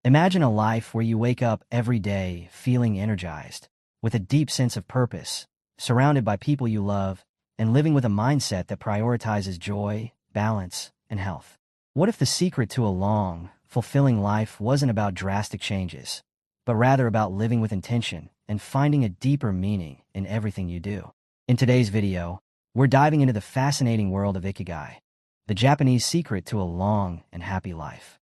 Imagine a life where you wake up every day feeling energized, with a deep sense of purpose, surrounded by people you love, and living with a mindset that prioritizes joy, balance, and health. What if the secret to a long, fulfilling life wasn't about drastic changes, but rather about living with intention and finding a deeper meaning in everything you do? In today's video, we're diving into the fascinating world of Ikigai, the Japanese secret to a long and happy life.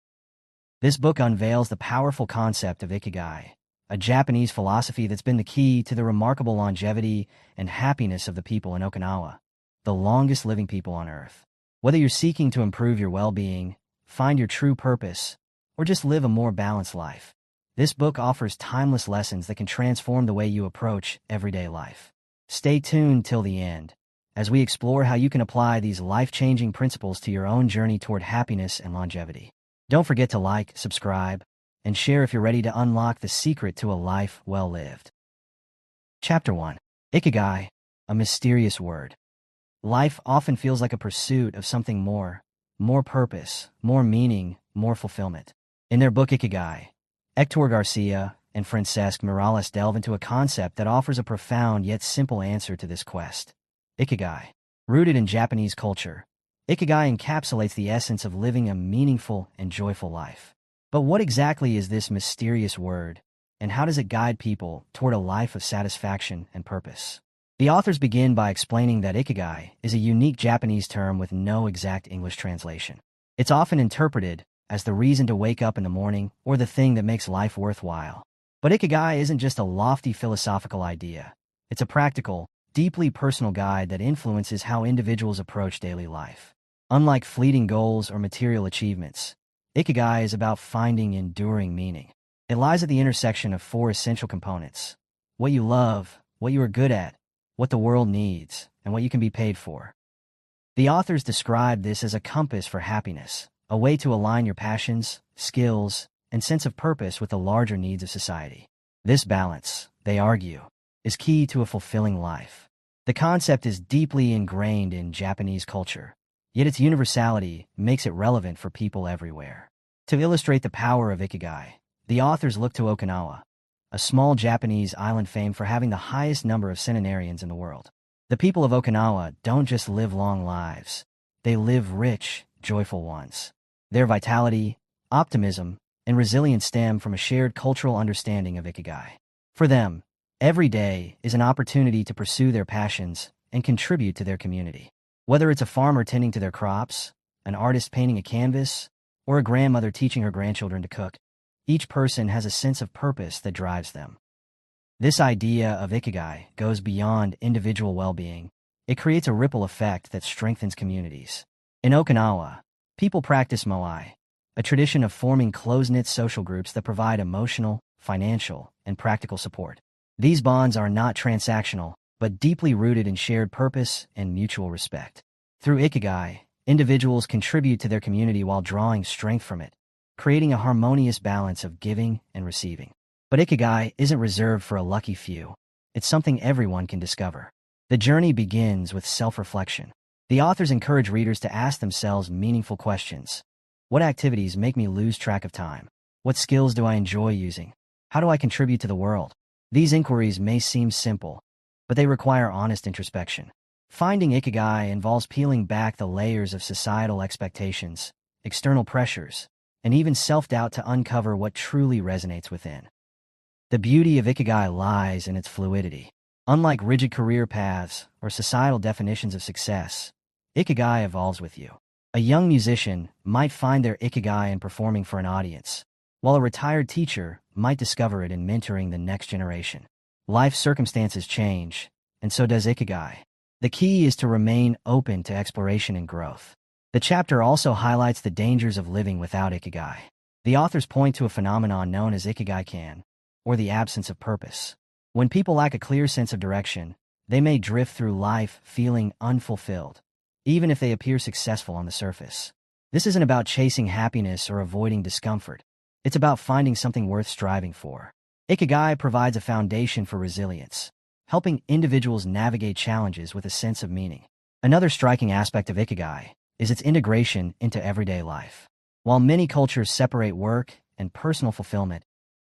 This book unveils the powerful concept of Ikigai, a Japanese philosophy that's been the key to the remarkable longevity and happiness of the people in Okinawa, the longest living people on Earth. Whether you're seeking to improve your well-being, find your true purpose, or just live a more balanced life, this book offers timeless lessons that can transform the way you approach everyday life. Stay tuned till the end, as we explore how you can apply these life-changing principles to your own journey toward happiness and longevity. Don't forget to like, subscribe, and share if you're ready to unlock the secret to a life well lived. Chapter 1. Ikigai, a mysterious word. Life often feels like a pursuit of something more purpose, more meaning, more fulfillment. In their book Ikigai, Hector Garcia and Francesc Miralles delve into a concept that offers a profound yet simple answer to this quest. Ikigai. Rooted in Japanese culture, Ikigai encapsulates the essence of living a meaningful and joyful life. But what exactly is this mysterious word, and how does it guide people toward a life of satisfaction and purpose? The authors begin by explaining that Ikigai is a unique Japanese term with no exact English translation. It's often interpreted as the reason to wake up in the morning or the thing that makes life worthwhile. But Ikigai isn't just a lofty philosophical idea. It's a practical, deeply personal guide that influences how individuals approach daily life. Unlike fleeting goals or material achievements, Ikigai is about finding enduring meaning. It lies at the intersection of four essential components: what you love, what you are good at, what the world needs, and what you can be paid for. The authors describe this as a compass for happiness, a way to align your passions, skills, and sense of purpose with the larger needs of society. This balance, they argue, is key to a fulfilling life. The concept is deeply ingrained in Japanese culture, yet its universality makes it relevant for people everywhere. To illustrate the power of Ikigai, the authors look to Okinawa, a small Japanese island famed for having the highest number of centenarians in the world. The people of Okinawa don't just live long lives, they live rich, joyful ones. Their vitality, optimism, and resilience stem from a shared cultural understanding of Ikigai. For them, every day is an opportunity to pursue their passions and contribute to their community. Whether it's a farmer tending to their crops, an artist painting a canvas, or a grandmother teaching her grandchildren to cook, each person has a sense of purpose that drives them. This idea of Ikigai goes beyond individual well-being. It creates a ripple effect that strengthens communities. In Okinawa, people practice moai, a tradition of forming close-knit social groups that provide emotional, financial, and practical support. These bonds are not transactional, but deeply rooted in shared purpose and mutual respect. Through Ikigai, individuals contribute to their community while drawing strength from it, creating a harmonious balance of giving and receiving. But Ikigai isn't reserved for a lucky few. It's something everyone can discover. The journey begins with self-reflection. The authors encourage readers to ask themselves meaningful questions. What activities make me lose track of time? What skills do I enjoy using? How do I contribute to the world? These inquiries may seem simple, but they require honest introspection. Finding Ikigai involves peeling back the layers of societal expectations, external pressures, and even self-doubt to uncover what truly resonates within. The beauty of Ikigai lies in its fluidity. Unlike rigid career paths or societal definitions of success, Ikigai evolves with you. A young musician might find their Ikigai in performing for an audience, while a retired teacher might discover it in mentoring the next generation. Life circumstances change, and so does Ikigai. The key is to remain open to exploration and growth. The chapter also highlights the dangers of living without Ikigai. The authors point to a phenomenon known as Ikigai-kan, or the absence of purpose. When people lack a clear sense of direction, they may drift through life feeling unfulfilled, even if they appear successful on the surface. This isn't about chasing happiness or avoiding discomfort. It's about finding something worth striving for. Ikigai provides a foundation for resilience, helping individuals navigate challenges with a sense of meaning. Another striking aspect of Ikigai is its integration into everyday life. While many cultures separate work and personal fulfillment,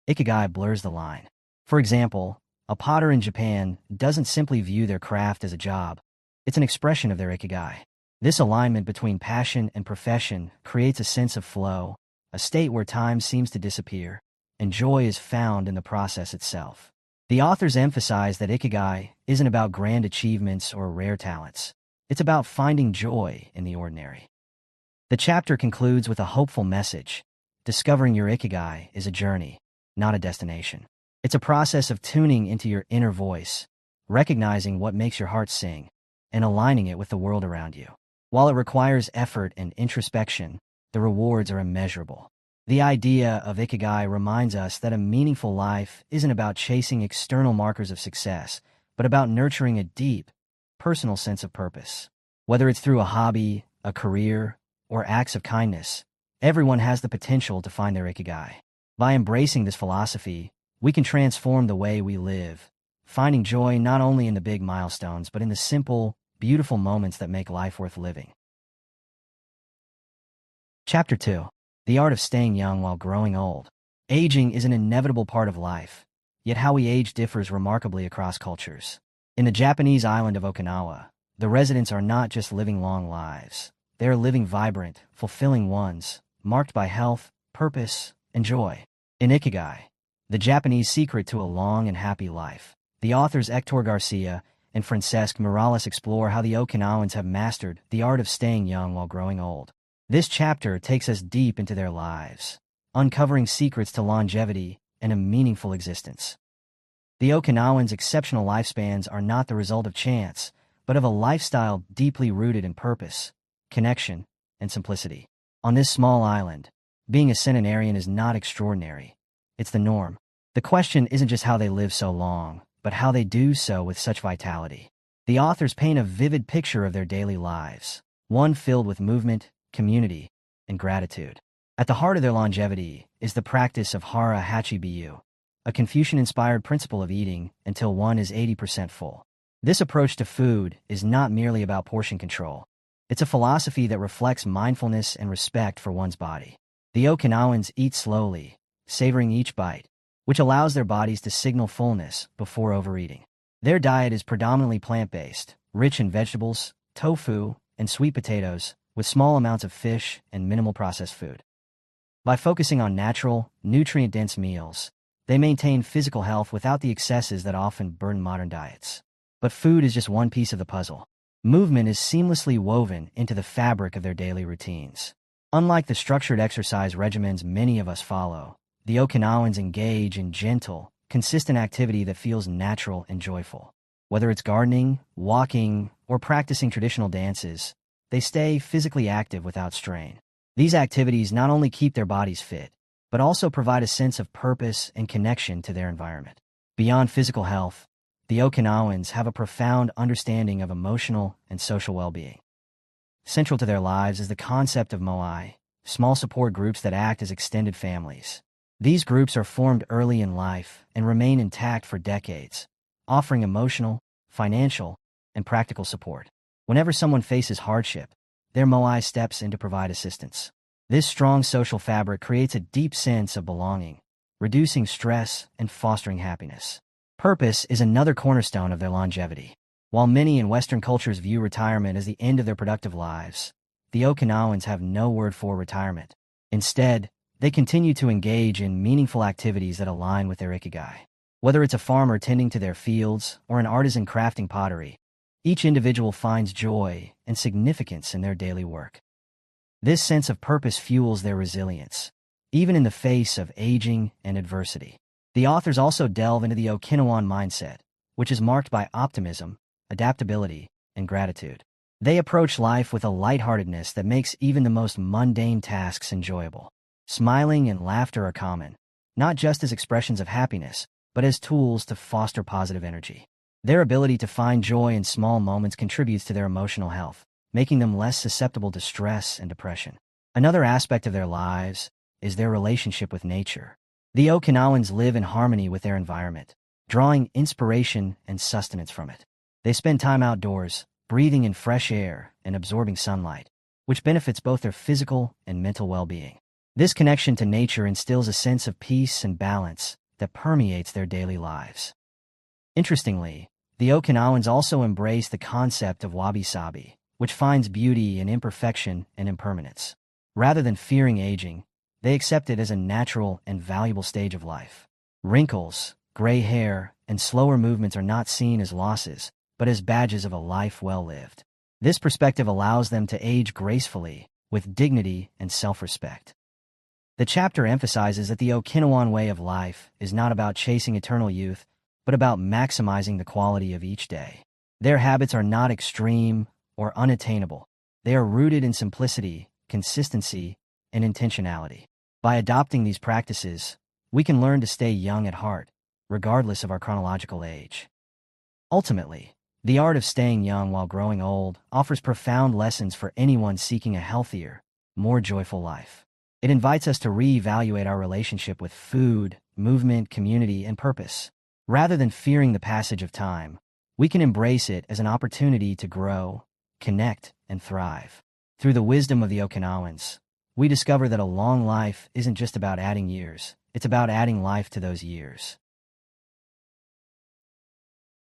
Ikigai blurs the line. For example, a potter in Japan doesn't simply view their craft as a job. It's an expression of their Ikigai. This alignment between passion and profession creates a sense of flow, a state where time seems to disappear, and joy is found in the process itself. The authors emphasize that Ikigai isn't about grand achievements or rare talents. It's about finding joy in the ordinary. The chapter concludes with a hopeful message. Discovering your Ikigai is a journey, not a destination. It's a process of tuning into your inner voice, recognizing what makes your heart sing, and aligning it with the world around you. While it requires effort and introspection, the rewards are immeasurable. The idea of Ikigai reminds us that a meaningful life isn't about chasing external markers of success, but about nurturing a deep, personal sense of purpose. Whether it's through a hobby, a career, or acts of kindness, everyone has the potential to find their Ikigai. By embracing this philosophy, we can transform the way we live, finding joy not only in the big milestones, but in the simple, beautiful moments that make life worth living. Chapter 2. The Art of Staying Young While Growing Old. Aging is an inevitable part of life, yet how we age differs remarkably across cultures. In the Japanese island of Okinawa, the residents are not just living long lives. They are living vibrant, fulfilling ones, marked by health, purpose, and joy. In Ikigai, the Japanese secret to a long and happy life, the authors Hector Garcia and Francesc Morales explore how the Okinawans have mastered the art of staying young while growing old. This chapter takes us deep into their lives, uncovering secrets to longevity and a meaningful existence. The Okinawans' exceptional lifespans are not the result of chance, but of a lifestyle deeply rooted in purpose, connection, and simplicity. On this small island, being a centenarian is not extraordinary. It's the norm. The question isn't just how they live so long, but how they do so with such vitality. The authors paint a vivid picture of their daily lives, one filled with movement, community, and gratitude. At the heart of their longevity is the practice of hara hachi-biyu, a Confucian-inspired principle of eating until one is 80% full. This approach to food is not merely about portion control. It's a philosophy that reflects mindfulness and respect for one's body. The Okinawans eat slowly, savoring each bite, which allows their bodies to signal fullness before overeating. Their diet is predominantly plant-based, rich in vegetables, tofu, and sweet potatoes, with small amounts of fish and minimal processed food. By focusing on natural, nutrient-dense meals, they maintain physical health without the excesses that often burden modern diets. But food is just one piece of the puzzle. Movement is seamlessly woven into the fabric of their daily routines. Unlike the structured exercise regimens many of us follow, the Okinawans engage in gentle, consistent activity that feels natural and joyful. Whether it's gardening, walking, or practicing traditional dances, they stay physically active without strain. These activities not only keep their bodies fit, but also provide a sense of purpose and connection to their environment. Beyond physical health, the Okinawans have a profound understanding of emotional and social well-being. Central to their lives is the concept of moai, small support groups that act as extended families. These groups are formed early in life and remain intact for decades, offering emotional, financial, and practical support. Whenever someone faces hardship, their moai steps in to provide assistance. This strong social fabric creates a deep sense of belonging, reducing stress and fostering happiness. Purpose is another cornerstone of their longevity. While many in Western cultures view retirement as the end of their productive lives, the Okinawans have no word for retirement. Instead, they continue to engage in meaningful activities that align with their Ikigai. Whether it's a farmer tending to their fields or an artisan crafting pottery, each individual finds joy and significance in their daily work. This sense of purpose fuels their resilience, even in the face of aging and adversity. The authors also delve into the Okinawan mindset, which is marked by optimism, adaptability, and gratitude. They approach life with a lightheartedness that makes even the most mundane tasks enjoyable. Smiling and laughter are common, not just as expressions of happiness, but as tools to foster positive energy. Their ability to find joy in small moments contributes to their emotional health, making them less susceptible to stress and depression. Another aspect of their lives is their relationship with nature. The Okinawans live in harmony with their environment, drawing inspiration and sustenance from it. They spend time outdoors, breathing in fresh air and absorbing sunlight, which benefits both their physical and mental well-being. This connection to nature instills a sense of peace and balance that permeates their daily lives. Interestingly, the Okinawans also embrace the concept of wabi-sabi, which finds beauty in imperfection and impermanence. Rather than fearing aging, they accept it as a natural and valuable stage of life. Wrinkles, gray hair, and slower movements are not seen as losses, but as badges of a life well lived. This perspective allows them to age gracefully, with dignity and self-respect. The chapter emphasizes that the Okinawan way of life is not about chasing eternal youth, but about maximizing the quality of each day. Their habits are not extreme or unattainable. They are rooted in simplicity, consistency, and intentionality. By adopting these practices, we can learn to stay young at heart, regardless of our chronological age. Ultimately, the art of staying young while growing old offers profound lessons for anyone seeking a healthier, more joyful life. It invites us to reevaluate our relationship with food, movement, community, and purpose. Rather than fearing the passage of time, we can embrace it as an opportunity to grow, connect, and thrive. Through the wisdom of the Okinawans, we discover that a long life isn't just about adding years, it's about adding life to those years.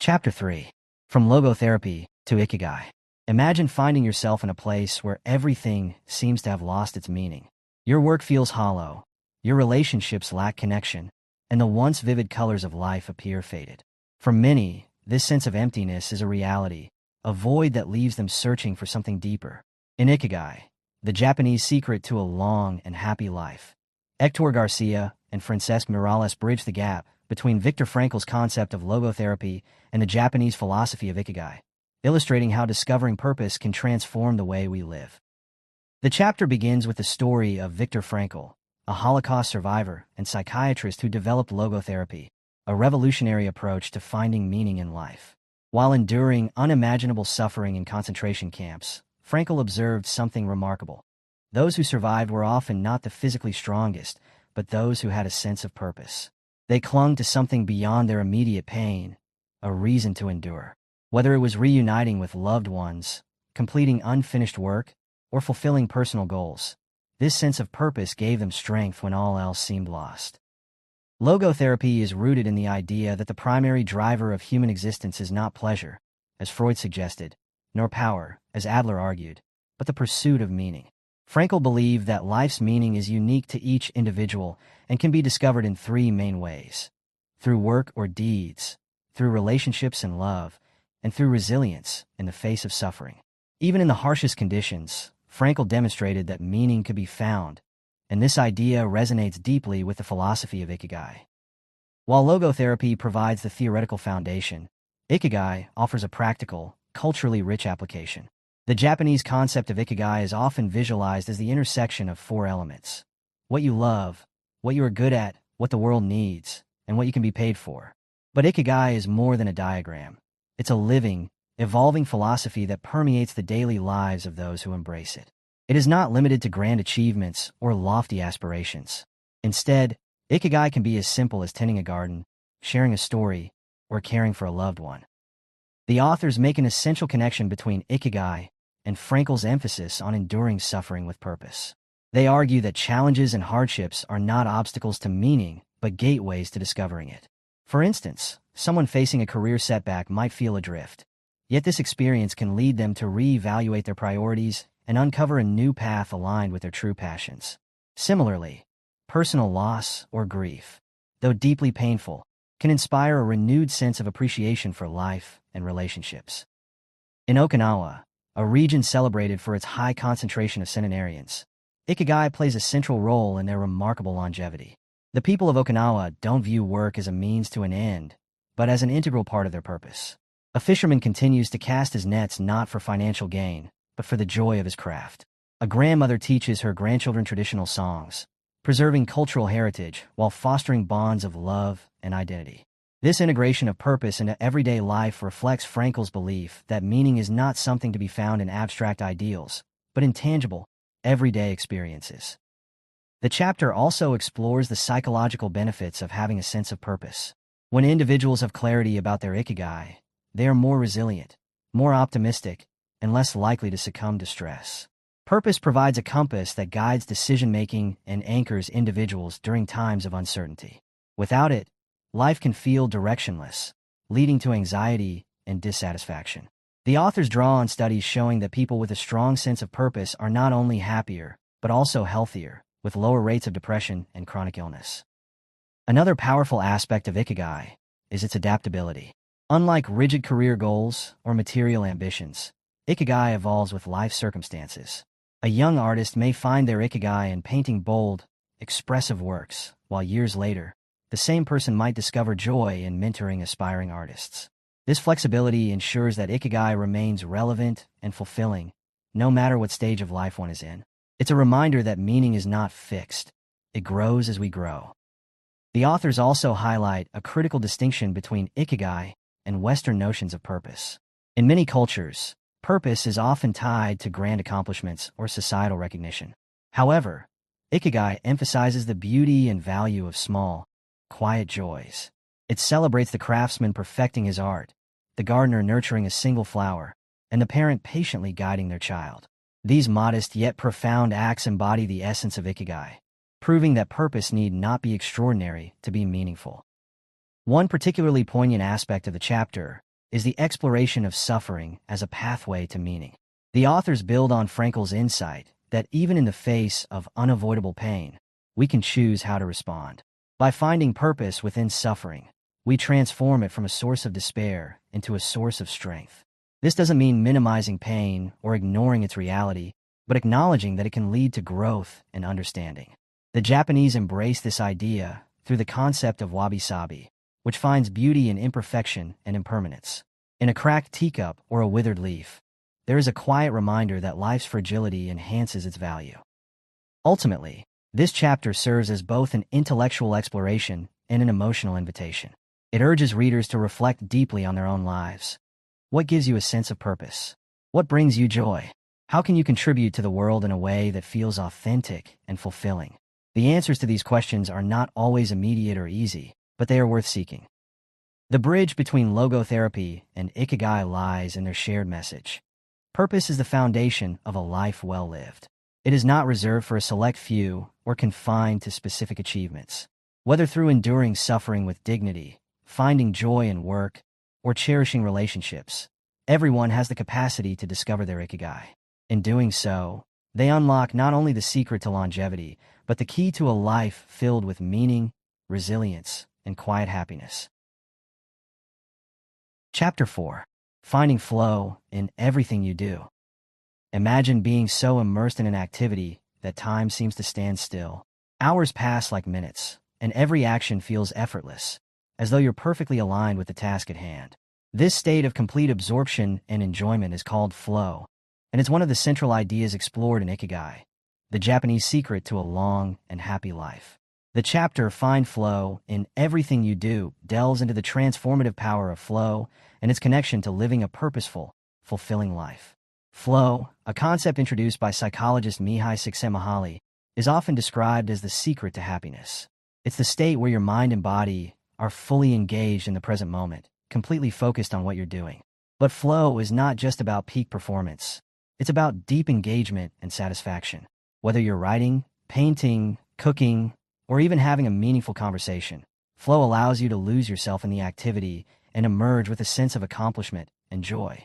Chapter 3. From Logotherapy to Ikigai. Imagine finding yourself in a place where everything seems to have lost its meaning. Your work feels hollow, your relationships lack connection, and the once vivid colors of life appear faded. For many, this sense of emptiness is a reality, a void that leaves them searching for something deeper. In Ikigai, the Japanese secret to a long and happy life, Hector Garcia and Francesc Miralles bridge the gap between Viktor Frankl's concept of logotherapy and the Japanese philosophy of Ikigai, illustrating how discovering purpose can transform the way we live. The chapter begins with the story of Viktor Frankl, a Holocaust survivor and psychiatrist who developed logotherapy, a revolutionary approach to finding meaning in life. While enduring unimaginable suffering in concentration camps, Frankl observed something remarkable. Those who survived were often not the physically strongest, but those who had a sense of purpose. They clung to something beyond their immediate pain, a reason to endure. Whether it was reuniting with loved ones, completing unfinished work, or fulfilling personal goals, this sense of purpose gave them strength when all else seemed lost. Logotherapy is rooted in the idea that the primary driver of human existence is not pleasure, as Freud suggested, nor power, as Adler argued, but the pursuit of meaning. Frankl believed that life's meaning is unique to each individual and can be discovered in three main ways: through work or deeds, through relationships and love, and through resilience in the face of suffering. Even in the harshest conditions, Frankl demonstrated that meaning could be found, and this idea resonates deeply with the philosophy of Ikigai. While logotherapy provides the theoretical foundation, Ikigai offers a practical, culturally rich application. The Japanese concept of Ikigai is often visualized as the intersection of four elements: what you love, what you are good at, what the world needs, and what you can be paid for. But Ikigai is more than a diagram. It's a living, evolving philosophy that permeates the daily lives of those who embrace it. It is not limited to grand achievements or lofty aspirations. Instead, Ikigai can be as simple as tending a garden, sharing a story, or caring for a loved one. The authors make an essential connection between Ikigai and Frankl's emphasis on enduring suffering with purpose. They argue that challenges and hardships are not obstacles to meaning, but gateways to discovering it. For instance, someone facing a career setback might feel adrift. Yet this experience can lead them to reevaluate their priorities and uncover a new path aligned with their true passions. Similarly, personal loss or grief, though deeply painful, can inspire a renewed sense of appreciation for life and relationships. In Okinawa, a region celebrated for its high concentration of centenarians, Ikigai plays a central role in their remarkable longevity. The people of Okinawa don't view work as a means to an end, but as an integral part of their purpose. A fisherman continues to cast his nets not for financial gain, but for the joy of his craft. A grandmother teaches her grandchildren traditional songs, preserving cultural heritage while fostering bonds of love and identity. This integration of purpose into everyday life reflects Frankl's belief that meaning is not something to be found in abstract ideals, but in tangible, everyday experiences. The chapter also explores the psychological benefits of having a sense of purpose. When individuals have clarity about their Ikigai, they are more resilient, more optimistic, and less likely to succumb to stress. Purpose provides a compass that guides decision-making and anchors individuals during times of uncertainty. Without it, life can feel directionless, leading to anxiety and dissatisfaction. The authors draw on studies showing that people with a strong sense of purpose are not only happier, but also healthier, with lower rates of depression and chronic illness. Another powerful aspect of Ikigai is its adaptability. Unlike rigid career goals or material ambitions, Ikigai evolves with life circumstances. A young artist may find their Ikigai in painting bold, expressive works, while years later, the same person might discover joy in mentoring aspiring artists. This flexibility ensures that Ikigai remains relevant and fulfilling, no matter what stage of life one is in. It's a reminder that meaning is not fixed. It grows as we grow. The authors also highlight a critical distinction between Ikigai and Western notions of purpose. In many cultures, purpose is often tied to grand accomplishments or societal recognition. However, Ikigai emphasizes the beauty and value of small, quiet joys. It celebrates the craftsman perfecting his art, the gardener nurturing a single flower, and the parent patiently guiding their child. These modest yet profound acts embody the essence of Ikigai, proving that purpose need not be extraordinary to be meaningful. One particularly poignant aspect of the chapter is the exploration of suffering as a pathway to meaning. The authors build on Frankl's insight that even in the face of unavoidable pain, we can choose how to respond. By finding purpose within suffering, we transform it from a source of despair into a source of strength. This doesn't mean minimizing pain or ignoring its reality, but acknowledging that it can lead to growth and understanding. The Japanese embrace this idea through the concept of wabi-sabi, which finds beauty in imperfection and impermanence. In a cracked teacup or a withered leaf, there is a quiet reminder that life's fragility enhances its value. Ultimately, this chapter serves as both an intellectual exploration and an emotional invitation. It urges readers to reflect deeply on their own lives. What gives you a sense of purpose? What brings you joy? How can you contribute to the world in a way that feels authentic and fulfilling? The answers to these questions are not always immediate or easy, but they are worth seeking. The bridge between logotherapy and Ikigai lies in their shared message. Purpose is the foundation of a life well lived. It is not reserved for a select few or confined to specific achievements. Whether through enduring suffering with dignity, finding joy in work, or cherishing relationships, everyone has the capacity to discover their Ikigai. In doing so, they unlock not only the secret to longevity, but the key to a life filled with meaning, resilience, and quiet happiness. Chapter 4. Finding flow in everything you do. Imagine being so immersed in an activity that time seems to stand still. Hours pass like minutes, and every action feels effortless, as though you're perfectly aligned with the task at hand. This state of complete absorption and enjoyment is called flow, and it's one of the central ideas explored in Ikigai, the Japanese secret to a long and happy life. The chapter Find Flow in Everything You Do delves into the transformative power of flow and its connection to living a purposeful, fulfilling life. Flow, a concept introduced by psychologist Mihai Csikszentmihalyi, is often described as the secret to happiness. It's the state where your mind and body are fully engaged in the present moment, completely focused on what you're doing. But flow is not just about peak performance. It's about deep engagement and satisfaction. Whether you're writing, painting, cooking, or even having a meaningful conversation, flow allows you to lose yourself in the activity and emerge with a sense of accomplishment and joy.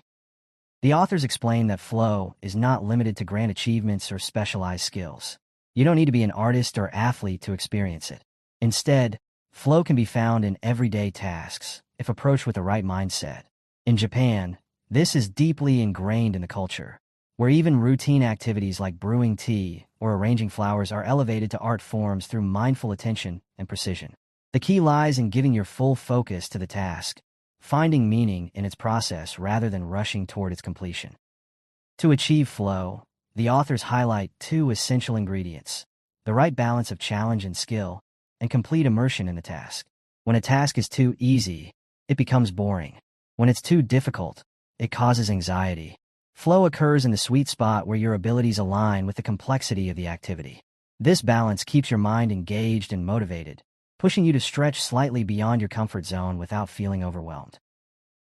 The authors explain that flow is not limited to grand achievements or specialized skills. You don't need to be an artist or athlete to experience it. Instead, flow can be found in everyday tasks, if approached with the right mindset. In Japan, this is deeply ingrained in the culture, where even routine activities like brewing tea or arranging flowers are elevated to art forms through mindful attention and precision. The key lies in giving your full focus to the task, finding meaning in its process rather than rushing toward its completion. To achieve flow, the authors highlight two essential ingredients: the right balance of challenge and skill, and complete immersion in the task. When a task is too easy, it becomes boring. When it's too difficult, it causes anxiety. Flow occurs in the sweet spot where your abilities align with the complexity of the activity. This balance keeps your mind engaged and motivated, pushing you to stretch slightly beyond your comfort zone without feeling overwhelmed.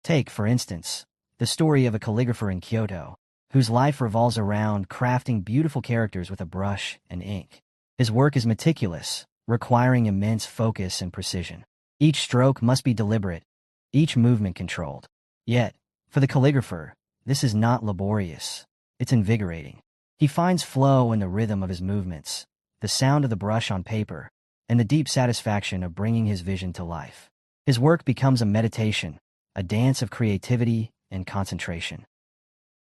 Take, for instance, the story of a calligrapher in Kyoto, whose life revolves around crafting beautiful characters with a brush and ink. His work is meticulous, requiring immense focus and precision. Each stroke must be deliberate, each movement controlled. Yet, for the calligrapher, this is not laborious. It's invigorating. He finds flow in the rhythm of his movements, the sound of the brush on paper, and the deep satisfaction of bringing his vision to life. His work becomes a meditation, a dance of creativity and concentration.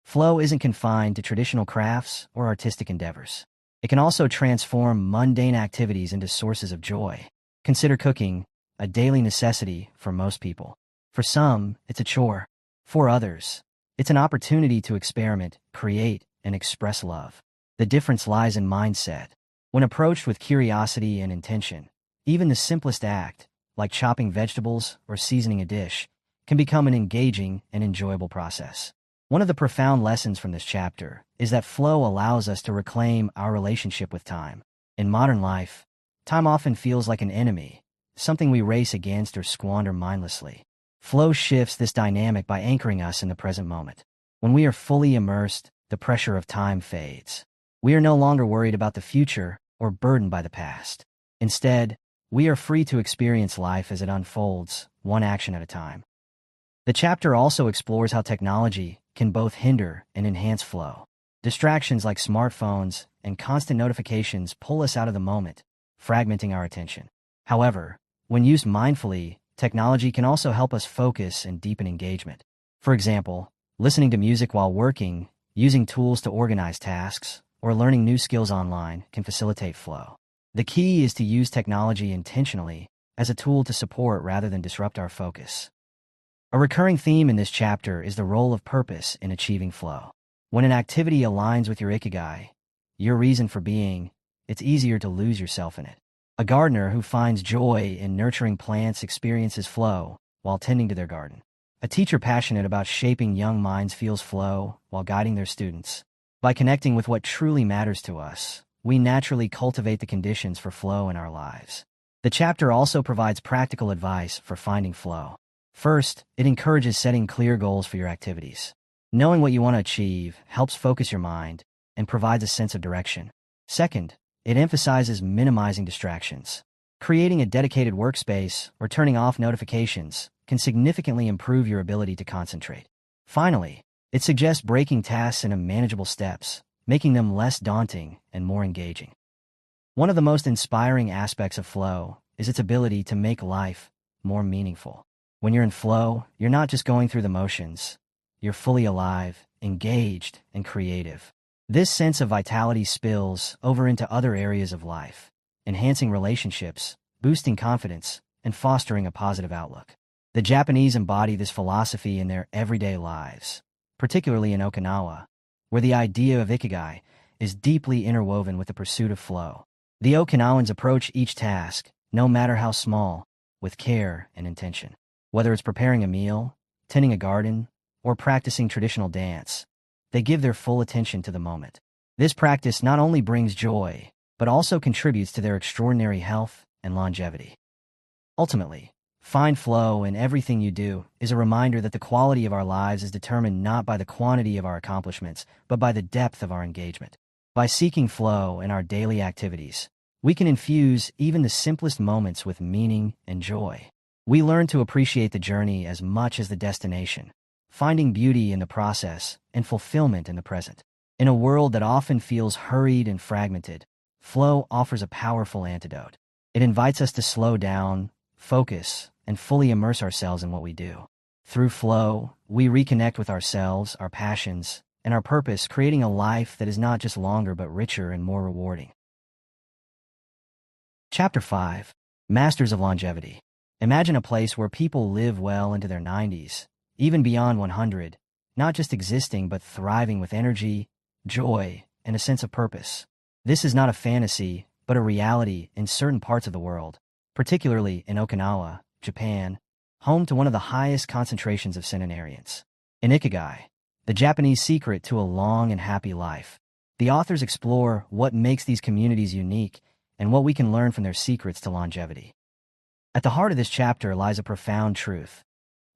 Flow isn't confined to traditional crafts or artistic endeavors. It can also transform mundane activities into sources of joy. Consider cooking, a daily necessity for most people. For some, it's a chore. For others, it's an opportunity to experiment, create, and express love. The difference lies in mindset. When approached with curiosity and intention, even the simplest act, like chopping vegetables or seasoning a dish, can become an engaging and enjoyable process. One of the profound lessons from this chapter is that flow allows us to reclaim our relationship with time. In modern life, time often feels like an enemy, something we race against or squander mindlessly. Flow shifts this dynamic by anchoring us in the present moment. When we are fully immersed, the pressure of time fades. We are no longer worried about the future or burdened by the past. Instead, we are free to experience life as it unfolds, one action at a time. The chapter also explores how technology can both hinder and enhance flow. Distractions like smartphones and constant notifications pull us out of the moment, fragmenting our attention. However, when used mindfully, technology can also help us focus and deepen engagement. For example, listening to music while working, using tools to organize tasks, or learning new skills online can facilitate flow. The key is to use technology intentionally as a tool to support rather than disrupt our focus. A recurring theme in this chapter is the role of purpose in achieving flow. When an activity aligns with your Ikigai, your reason for being, it's easier to lose yourself in it. A gardener who finds joy in nurturing plants experiences flow while tending to their garden. A teacher passionate about shaping young minds feels flow while guiding their students. By connecting with what truly matters to us, we naturally cultivate the conditions for flow in our lives. The chapter also provides practical advice for finding flow. First, it encourages setting clear goals for your activities. Knowing what you want to achieve helps focus your mind and provides a sense of direction. Second, it emphasizes minimizing distractions. Creating a dedicated workspace or turning off notifications can significantly improve your ability to concentrate. Finally, it suggests breaking tasks into manageable steps, making them less daunting and more engaging. One of the most inspiring aspects of flow is its ability to make life more meaningful. When you're in flow, you're not just going through the motions. You're fully alive, engaged, and creative. This sense of vitality spills over into other areas of life, enhancing relationships, boosting confidence, and fostering a positive outlook. The Japanese embody this philosophy in their everyday lives, particularly in Okinawa, where the idea of Ikigai is deeply interwoven with the pursuit of flow. The Okinawans approach each task, no matter how small, with care and intention. Whether it's preparing a meal, tending a garden, or practicing traditional dance, they give their full attention to the moment. This practice not only brings joy, but also contributes to their extraordinary health and longevity. Ultimately, find flow in everything you do is a reminder that the quality of our lives is determined not by the quantity of our accomplishments, but by the depth of our engagement. By seeking flow in our daily activities, we can infuse even the simplest moments with meaning and joy. We learn to appreciate the journey as much as the destination, finding beauty in the process and fulfillment in the present. In a world that often feels hurried and fragmented, flow offers a powerful antidote. It invites us to slow down, focus, and fully immerse ourselves in what we do. Through flow, we reconnect with ourselves, our passions, and our purpose, creating a life that is not just longer but richer and more rewarding. Chapter 5. Masters of Longevity. Imagine a place where people live well into their 90s, even beyond 100, not just existing but thriving with energy, joy, and a sense of purpose. This is not a fantasy, but a reality in certain parts of the world, particularly in Okinawa, Japan, home to one of the highest concentrations of centenarians. In Ikigai, the Japanese secret to a long and happy life, the authors explore what makes these communities unique and what we can learn from their secrets to longevity. At the heart of this chapter lies a profound truth.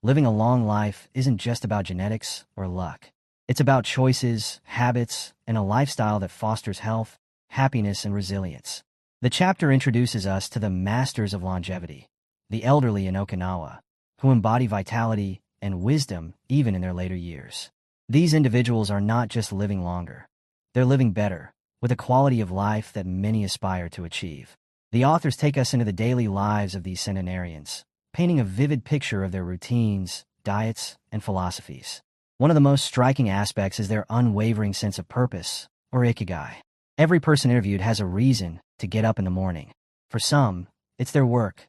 Living a long life isn't just about genetics or luck. It's about choices, habits, and a lifestyle that fosters health, happiness, and resilience. The chapter introduces us to the masters of longevity, the elderly in Okinawa, who embody vitality and wisdom even in their later years. These individuals are not just living longer. They're living better, with a quality of life that many aspire to achieve. The authors take us into the daily lives of these centenarians, painting a vivid picture of their routines, diets, and philosophies. One of the most striking aspects is their unwavering sense of purpose, or Ikigai. Every person interviewed has a reason to get up in the morning. For some, it's their work,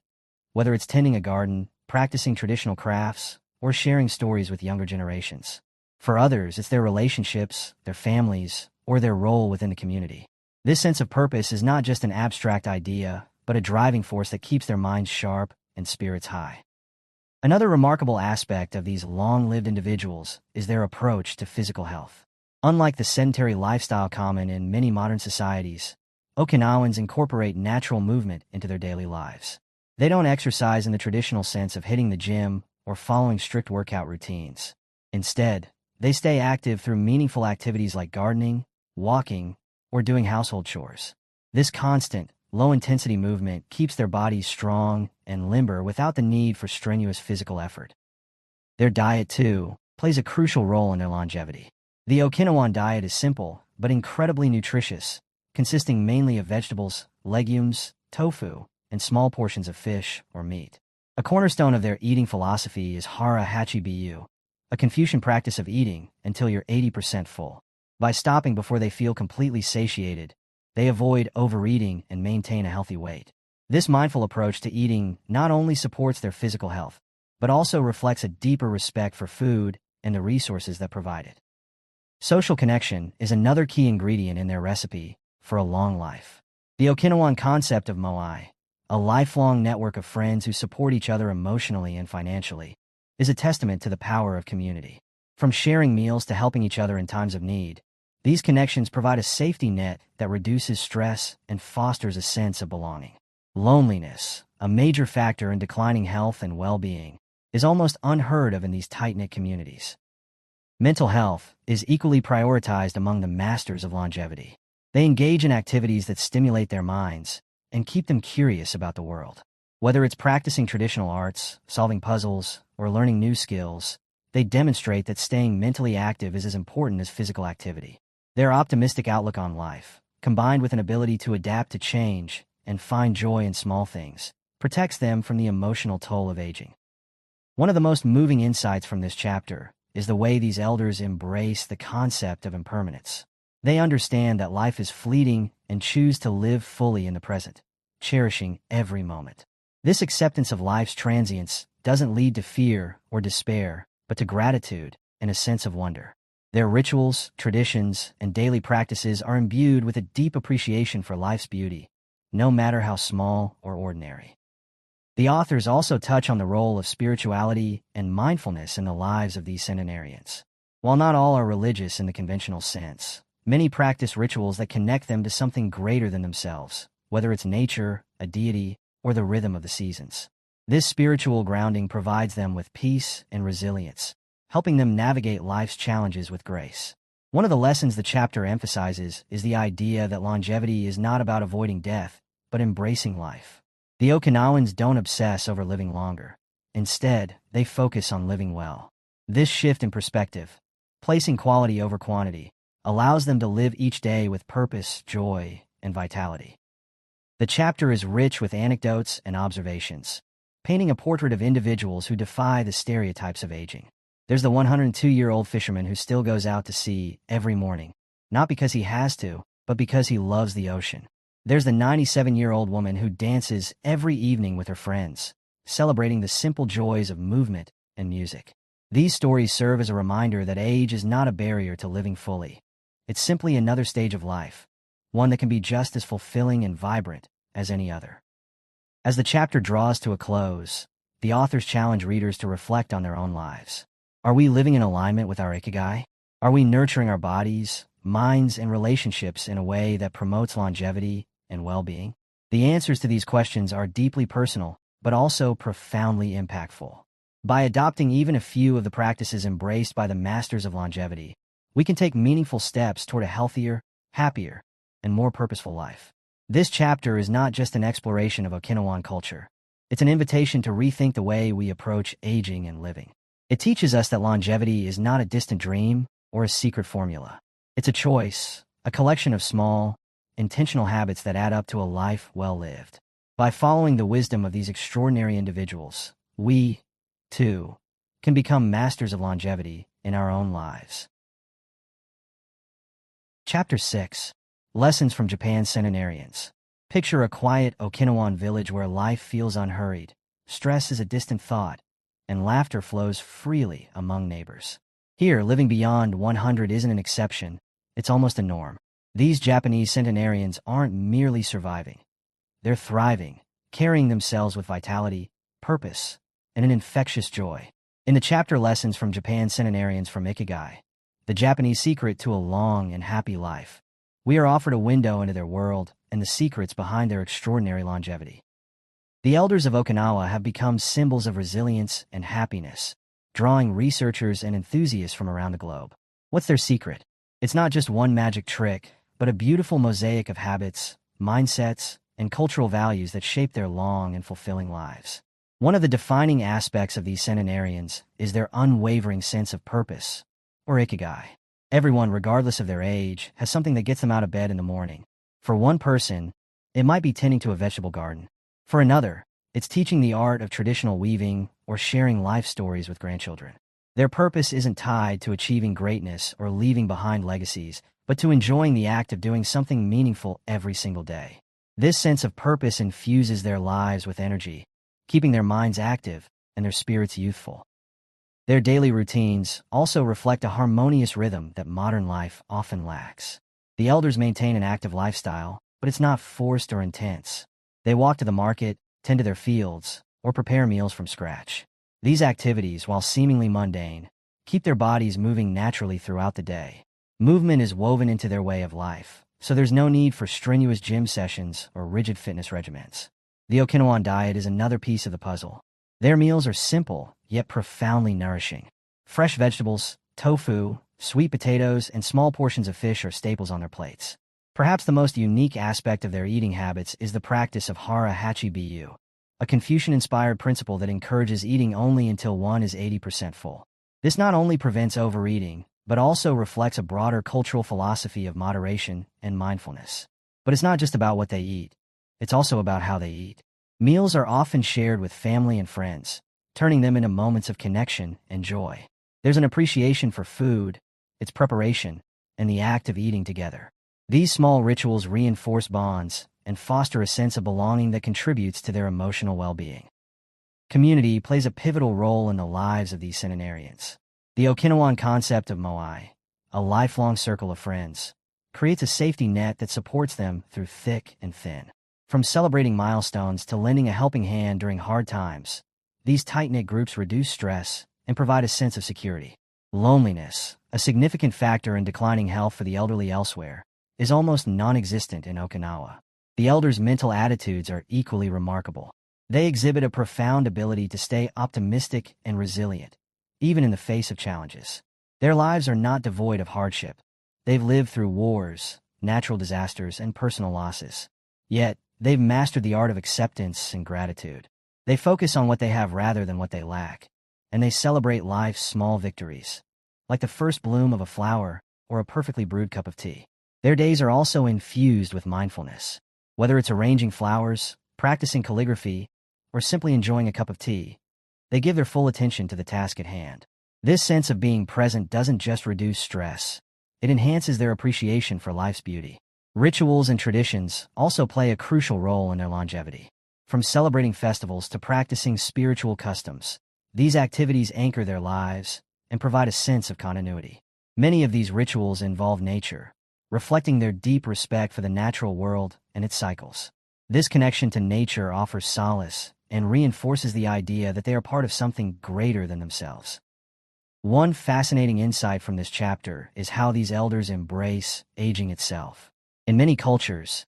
whether it's tending a garden, practicing traditional crafts, or sharing stories with younger generations. For others, it's their relationships, their families, or their role within the community. This sense of purpose is not just an abstract idea, but a driving force that keeps their minds sharp and spirits high. Another remarkable aspect of these long-lived individuals is their approach to physical health. Unlike the sedentary lifestyle common in many modern societies, Okinawans incorporate natural movement into their daily lives. They don't exercise in the traditional sense of hitting the gym or following strict workout routines. Instead, they stay active through meaningful activities like gardening, walking, or doing household chores. This constant, low-intensity movement keeps their bodies strong and limber without the need for strenuous physical effort. Their diet, too, plays a crucial role in their longevity. The Okinawan diet is simple, but incredibly nutritious, consisting mainly of vegetables, legumes, tofu, and small portions of fish or meat. A cornerstone of their eating philosophy is hara hachi-biyu, a Confucian practice of eating until you're 80% full. By stopping before they feel completely satiated, they avoid overeating and maintain a healthy weight. This mindful approach to eating not only supports their physical health, but also reflects a deeper respect for food and the resources that provide it. Social connection is another key ingredient in their recipe for a long life. The Okinawan concept of moai, a lifelong network of friends who support each other emotionally and financially, is a testament to the power of community. From sharing meals to helping each other in times of need, these connections provide a safety net that reduces stress and fosters a sense of belonging. Loneliness, a major factor in declining health and well-being, is almost unheard of in these tight-knit communities. Mental health is equally prioritized among the masters of longevity. They engage in activities that stimulate their minds and keep them curious about the world. Whether it's practicing traditional arts, solving puzzles, or learning new skills, they demonstrate that staying mentally active is as important as physical activity. Their optimistic outlook on life, combined with an ability to adapt to change and find joy in small things, protects them from the emotional toll of aging. One of the most moving insights from this chapter is the way these elders embrace the concept of impermanence. They understand that life is fleeting and choose to live fully in the present, cherishing every moment. This acceptance of life's transience doesn't lead to fear or despair, but to gratitude and a sense of wonder. Their rituals, traditions, and daily practices are imbued with a deep appreciation for life's beauty, no matter how small or ordinary. The authors also touch on the role of spirituality and mindfulness in the lives of these centenarians. While not all are religious in the conventional sense, many practice rituals that connect them to something greater than themselves, whether it's nature, a deity, or the rhythm of the seasons. This spiritual grounding provides them with peace and resilience, helping them navigate life's challenges with grace. One of the lessons the chapter emphasizes is the idea that longevity is not about avoiding death, but embracing life. The Okinawans don't obsess over living longer. Instead, they focus on living well. This shift in perspective, placing quality over quantity, allows them to live each day with purpose, joy, and vitality. The chapter is rich with anecdotes and observations, painting a portrait of individuals who defy the stereotypes of aging. There's the 102-year-old fisherman who still goes out to sea every morning, not because he has to, but because he loves the ocean. There's the 97-year-old woman who dances every evening with her friends, celebrating the simple joys of movement and music. These stories serve as a reminder that age is not a barrier to living fully. It's simply another stage of life, one that can be just as fulfilling and vibrant as any other. As the chapter draws to a close, the authors challenge readers to reflect on their own lives. Are we living in alignment with our Ikigai? Are we nurturing our bodies, minds, and relationships in a way that promotes longevity and well-being? The answers to these questions are deeply personal, but also profoundly impactful. By adopting even a few of the practices embraced by the masters of longevity, we can take meaningful steps toward a healthier, happier, and more purposeful life. This chapter is not just an exploration of Okinawan culture. It's an invitation to rethink the way we approach aging and living. It teaches us that longevity is not a distant dream or a secret formula. It's a choice, a collection of small, intentional habits that add up to a life well lived. By following the wisdom of these extraordinary individuals, we, too, can become masters of longevity in our own lives. Chapter 6. Lessons from Japan's Centenarians. Picture a quiet Okinawan village where life feels unhurried, stress is a distant thought, and laughter flows freely among neighbors. Here, living beyond 100 isn't an exception, it's almost a norm. These Japanese centenarians aren't merely surviving. They're thriving, carrying themselves with vitality, purpose, and an infectious joy. In the chapter Lessons from Japan's Centenarians from Ikigai, the Japanese secret to a long and happy life, we are offered a window into their world and the secrets behind their extraordinary longevity. The elders of Okinawa have become symbols of resilience and happiness, drawing researchers and enthusiasts from around the globe. What's their secret? It's not just one magic trick, but a beautiful mosaic of habits, mindsets, and cultural values that shape their long and fulfilling lives. One of the defining aspects of these centenarians is their unwavering sense of purpose, or Ikigai. Everyone, regardless of their age, has something that gets them out of bed in the morning. For one person, it might be tending to a vegetable garden. For another, it's teaching the art of traditional weaving or sharing life stories with grandchildren. Their purpose isn't tied to achieving greatness or leaving behind legacies, but to enjoying the act of doing something meaningful every single day. This sense of purpose infuses their lives with energy, keeping their minds active and their spirits youthful. Their daily routines also reflect a harmonious rhythm that modern life often lacks. The elders maintain an active lifestyle, but it's not forced or intense. They walk to the market, tend to their fields, or prepare meals from scratch. These activities, while seemingly mundane, keep their bodies moving naturally throughout the day. Movement is woven into their way of life, so there's no need for strenuous gym sessions or rigid fitness regimens. The Okinawan diet is another piece of the puzzle. Their meals are simple, yet profoundly nourishing. Fresh vegetables, tofu, sweet potatoes, and small portions of fish are staples on their plates. Perhaps the most unique aspect of their eating habits is the practice of hara hachi-biyu, a Confucian-inspired principle that encourages eating only until one is 80% full. This not only prevents overeating, but also reflects a broader cultural philosophy of moderation and mindfulness. But it's not just about what they eat. It's also about how they eat. Meals are often shared with family and friends, turning them into moments of connection and joy. There's an appreciation for food, its preparation, and the act of eating together. These small rituals reinforce bonds and foster a sense of belonging that contributes to their emotional well-being. Community plays a pivotal role in the lives of these centenarians. The Okinawan concept of moai, a lifelong circle of friends, creates a safety net that supports them through thick and thin. From celebrating milestones to lending a helping hand during hard times, these tight-knit groups reduce stress and provide a sense of security. Loneliness, a significant factor in declining health for the elderly elsewhere, is almost non-existent in Okinawa. The elders' mental attitudes are equally remarkable. They exhibit a profound ability to stay optimistic and resilient, even in the face of challenges. Their lives are not devoid of hardship. They've lived through wars, natural disasters, and personal losses. Yet, they've mastered the art of acceptance and gratitude. They focus on what they have rather than what they lack, and they celebrate life's small victories, like the first bloom of a flower or a perfectly brewed cup of tea. Their days are also infused with mindfulness. Whether it's arranging flowers, practicing calligraphy, or simply enjoying a cup of tea, they give their full attention to the task at hand. This sense of being present doesn't just reduce stress, it enhances their appreciation for life's beauty. Rituals and traditions also play a crucial role in their longevity. From celebrating festivals to practicing spiritual customs, these activities anchor their lives and provide a sense of continuity. Many of these rituals involve nature, reflecting their deep respect for the natural world and its cycles. This connection to nature offers solace and reinforces the idea that they are part of something greater than themselves. One fascinating insight from this chapter is how these elders embrace aging itself. In many cultures,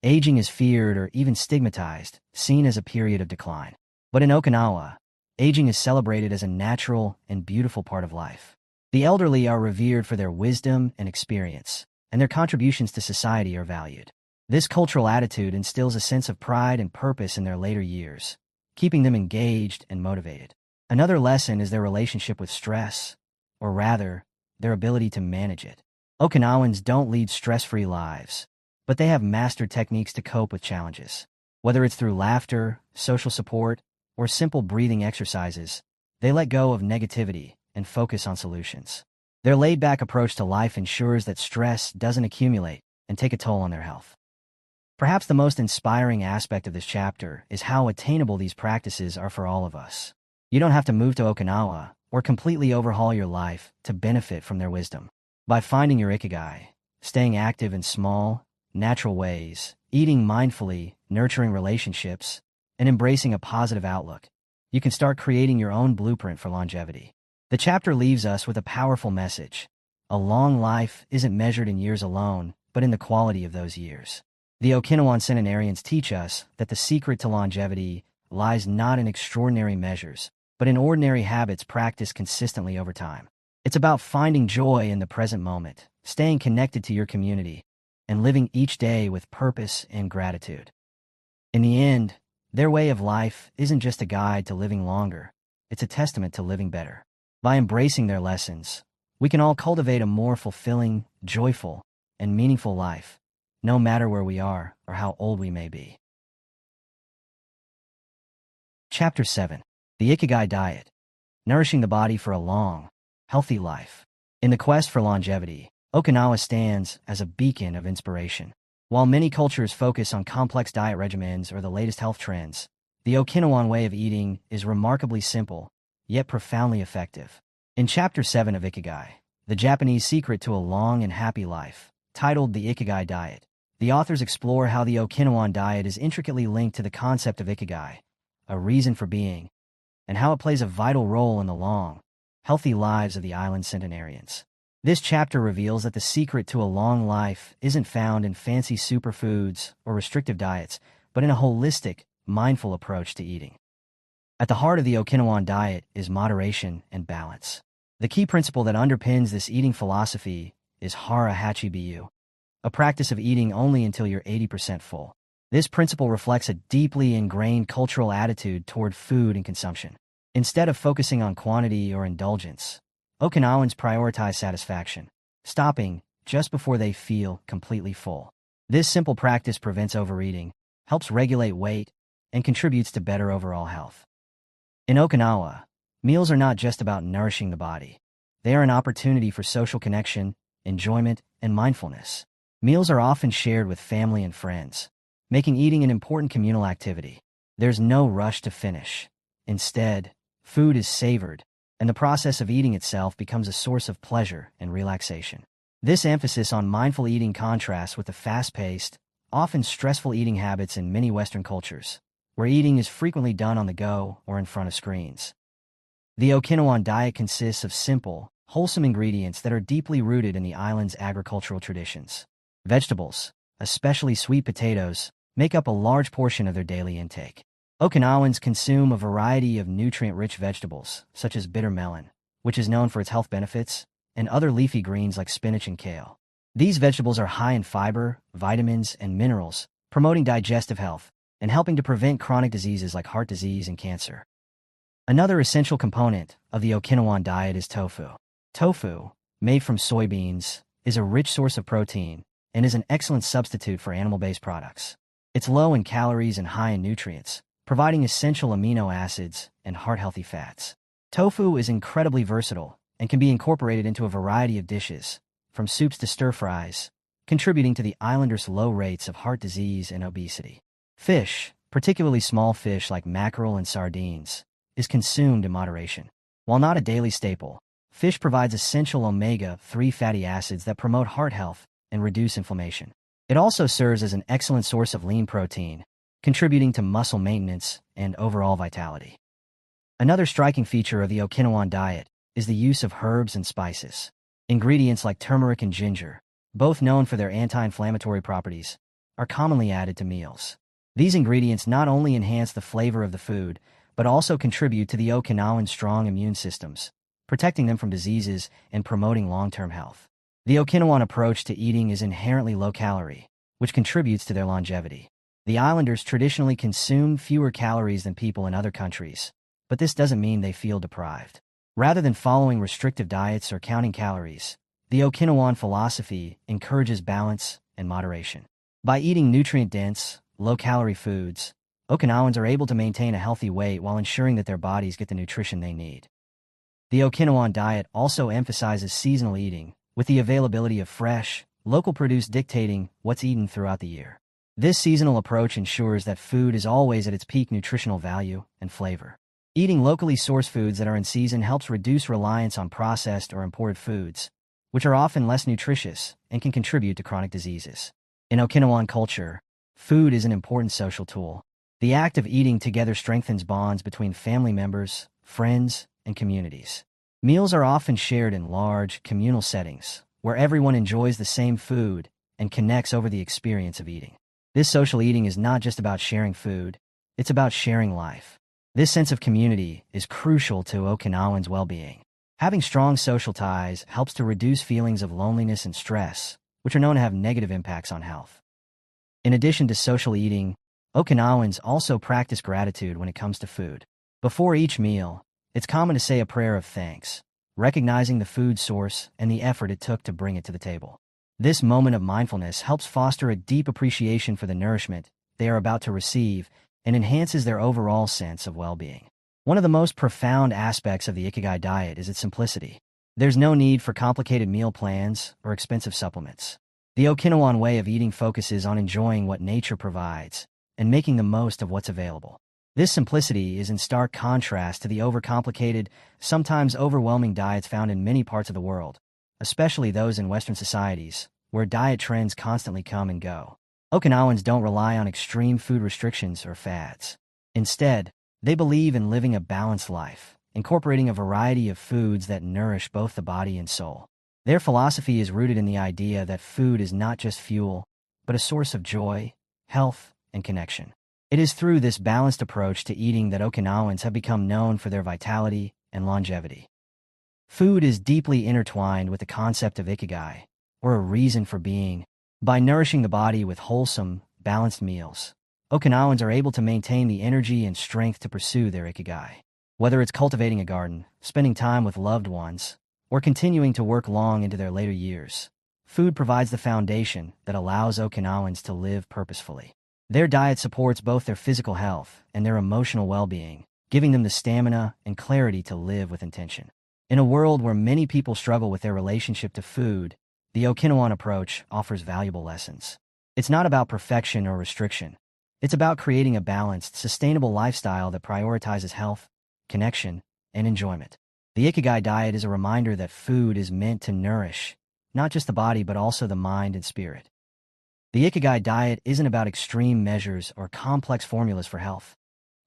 aging is feared or even stigmatized, seen as a period of decline. But in Okinawa, aging is celebrated as a natural and beautiful part of life. The elderly are revered for their wisdom and experience, and their contributions to society are valued. This cultural attitude instills a sense of pride and purpose in their later years, keeping them engaged and motivated. Another lesson is their relationship with stress, or rather, their ability to manage it. Okinawans don't lead stress-free lives, but they have mastered techniques to cope with challenges. Whether it's through laughter, social support, or simple breathing exercises, they let go of negativity and focus on solutions. Their laid-back approach to life ensures that stress doesn't accumulate and take a toll on their health. Perhaps the most inspiring aspect of this chapter is how attainable these practices are for all of us. You don't have to move to Okinawa or completely overhaul your life to benefit from their wisdom. By finding your Ikigai, staying active in small, natural ways, eating mindfully, nurturing relationships, and embracing a positive outlook, you can start creating your own blueprint for longevity. The chapter leaves us with a powerful message. A long life isn't measured in years alone, but in the quality of those years. The Okinawan centenarians teach us that the secret to longevity lies not in extraordinary measures, but in ordinary habits practiced consistently over time. It's about finding joy in the present moment, staying connected to your community, and living each day with purpose and gratitude. In the end, their way of life isn't just a guide to living longer, it's a testament to living better. By embracing their lessons, we can all cultivate a more fulfilling, joyful, and meaningful life, no matter where we are or how old we may be. Chapter 7. The Ikigai Diet. Nourishing the body for a long, healthy life. In the quest for longevity, Okinawa stands as a beacon of inspiration. While many cultures focus on complex diet regimens or the latest health trends, the Okinawan way of eating is remarkably simple, yet profoundly effective. In Chapter 7 of Ikigai, The Japanese Secret to a Long and Happy Life, titled The Ikigai Diet, the authors explore how the Okinawan diet is intricately linked to the concept of Ikigai, a reason for being, and how it plays a vital role in the long, healthy lives of the island centenarians. This chapter reveals that the secret to a long life isn't found in fancy superfoods or restrictive diets, but in a holistic, mindful approach to eating. At the heart of the Okinawan diet is moderation and balance. The key principle that underpins this eating philosophy is hara hachibiyu, a practice of eating only until you're 80% full. This principle reflects a deeply ingrained cultural attitude toward food and consumption. Instead of focusing on quantity or indulgence, Okinawans prioritize satisfaction, stopping just before they feel completely full. This simple practice prevents overeating, helps regulate weight, and contributes to better overall health. In Okinawa, meals are not just about nourishing the body. They are an opportunity for social connection, enjoyment, and mindfulness. Meals are often shared with family and friends, making eating an important communal activity. There's no rush to finish. Instead, food is savored, and the process of eating itself becomes a source of pleasure and relaxation. This emphasis on mindful eating contrasts with the fast-paced, often stressful eating habits in many Western cultures, where eating is frequently done on the go or in front of screens. The Okinawan diet consists of simple, wholesome ingredients that are deeply rooted in the island's agricultural traditions. Vegetables, especially sweet potatoes, make up a large portion of their daily intake. Okinawans consume a variety of nutrient-rich vegetables, such as bitter melon, which is known for its health benefits, and other leafy greens like spinach and kale. These vegetables are high in fiber, vitamins, and minerals, promoting digestive health and helping to prevent chronic diseases like heart disease and cancer. Another essential component of the Okinawan diet is tofu. Tofu, made from soybeans, is a rich source of protein and is an excellent substitute for animal-based products. It's low in calories and high in nutrients, providing essential amino acids and heart-healthy fats. Tofu is incredibly versatile and can be incorporated into a variety of dishes, from soups to stir-fries, contributing to the islanders' low rates of heart disease and obesity. Fish, particularly small fish like mackerel and sardines, is consumed in moderation. While not a daily staple, fish provides essential omega-3 fatty acids that promote heart health and reduce inflammation. It also serves as an excellent source of lean protein, contributing to muscle maintenance and overall vitality. Another striking feature of the Okinawan diet is the use of herbs and spices. Ingredients like turmeric and ginger, both known for their anti-inflammatory properties, are commonly added to meals. These ingredients not only enhance the flavor of the food, but also contribute to the Okinawan strong immune systems, protecting them from diseases and promoting long-term health. The Okinawan approach to eating is inherently low-calorie, which contributes to their longevity. The islanders traditionally consume fewer calories than people in other countries, but this doesn't mean they feel deprived. Rather than following restrictive diets or counting calories, the Okinawan philosophy encourages balance and moderation. By eating nutrient-dense, low-calorie foods, Okinawans are able to maintain a healthy weight while ensuring that their bodies get the nutrition they need. The Okinawan diet also emphasizes seasonal eating, with the availability of fresh, local produce dictating what's eaten throughout the year. This seasonal approach ensures that food is always at its peak nutritional value and flavor. Eating locally sourced foods that are in season helps reduce reliance on processed or imported foods, which are often less nutritious and can contribute to chronic diseases. In Okinawan culture, food is an important social tool. The act of eating together strengthens bonds between family members, friends, and communities. Meals are often shared in large, communal settings, where everyone enjoys the same food and connects over the experience of eating. This social eating is not just about sharing food, it's about sharing life. This sense of community is crucial to Okinawans' well-being. Having strong social ties helps to reduce feelings of loneliness and stress, which are known to have negative impacts on health. In addition to social eating, Okinawans also practice gratitude when it comes to food. Before each meal, it's common to say a prayer of thanks, recognizing the food source and the effort it took to bring it to the table. This moment of mindfulness helps foster a deep appreciation for the nourishment they are about to receive and enhances their overall sense of well-being. One of the most profound aspects of the Ikigai diet is its simplicity. There's no need for complicated meal plans or expensive supplements. The Okinawan way of eating focuses on enjoying what nature provides and making the most of what's available. This simplicity is in stark contrast to the overcomplicated, sometimes overwhelming diets found in many parts of the world, especially those in Western societies, where diet trends constantly come and go. Okinawans don't rely on extreme food restrictions or fads. Instead, they believe in living a balanced life, incorporating a variety of foods that nourish both the body and soul. Their philosophy is rooted in the idea that food is not just fuel, but a source of joy, health, and connection. It is through this balanced approach to eating that Okinawans have become known for their vitality and longevity. Food is deeply intertwined with the concept of Ikigai, or a reason for being. By nourishing the body with wholesome, balanced meals, Okinawans are able to maintain the energy and strength to pursue their Ikigai. Whether it's cultivating a garden, spending time with loved ones, or continuing to work long into their later years, food provides the foundation that allows Okinawans to live purposefully. Their diet supports both their physical health and their emotional well-being, giving them the stamina and clarity to live with intention. In a world where many people struggle with their relationship to food, the Okinawan approach offers valuable lessons. It's not about perfection or restriction. It's about creating a balanced, sustainable lifestyle that prioritizes health, connection, and enjoyment. The Ikigai diet is a reminder that food is meant to nourish, not just the body but also the mind and spirit. The Ikigai diet isn't about extreme measures or complex formulas for health.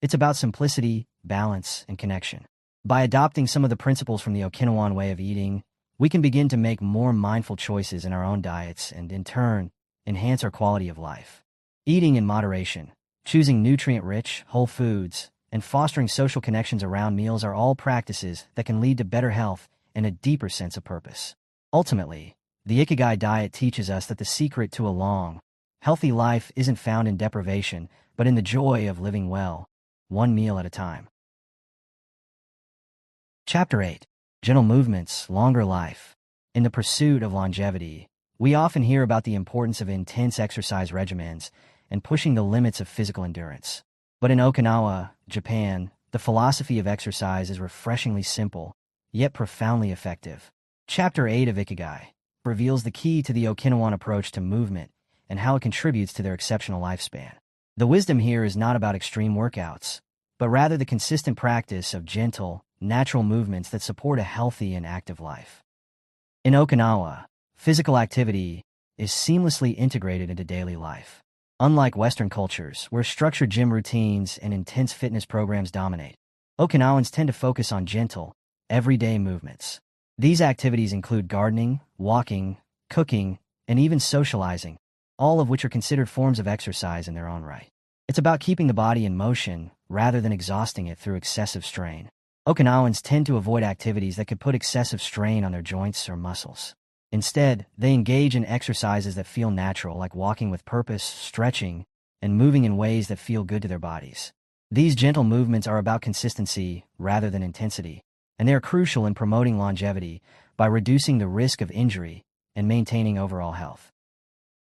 It's about simplicity, balance, and connection. By adopting some of the principles from the Okinawan way of eating, we can begin to make more mindful choices in our own diets and, in turn, enhance our quality of life. Eating in moderation, choosing nutrient-rich, whole foods, and fostering social connections around meals are all practices that can lead to better health and a deeper sense of purpose. Ultimately, the Ikigai diet teaches us that the secret to a long, healthy life isn't found in deprivation, but in the joy of living well, one meal at a time. Chapter 8. Gentle Movements, Longer Life. In the pursuit of longevity, we often hear about the importance of intense exercise regimens and pushing the limits of physical endurance. But in Okinawa, Japan, the philosophy of exercise is refreshingly simple, yet profoundly effective. Chapter 8 of Ikigai reveals the key to the Okinawan approach to movement and how it contributes to their exceptional lifespan. The wisdom here is not about extreme workouts, but rather the consistent practice of gentle, natural movements that support a healthy and active life. In Okinawa, physical activity is seamlessly integrated into daily life. Unlike Western cultures, where structured gym routines and intense fitness programs dominate, Okinawans tend to focus on gentle, everyday movements. These activities include gardening, walking, cooking, and even socializing, all of which are considered forms of exercise in their own right. It's about keeping the body in motion rather than exhausting it through excessive strain. Okinawans tend to avoid activities that could put excessive strain on their joints or muscles. Instead, they engage in exercises that feel natural, like walking with purpose, stretching, and moving in ways that feel good to their bodies. These gentle movements are about consistency rather than intensity, and they are crucial in promoting longevity by reducing the risk of injury and maintaining overall health.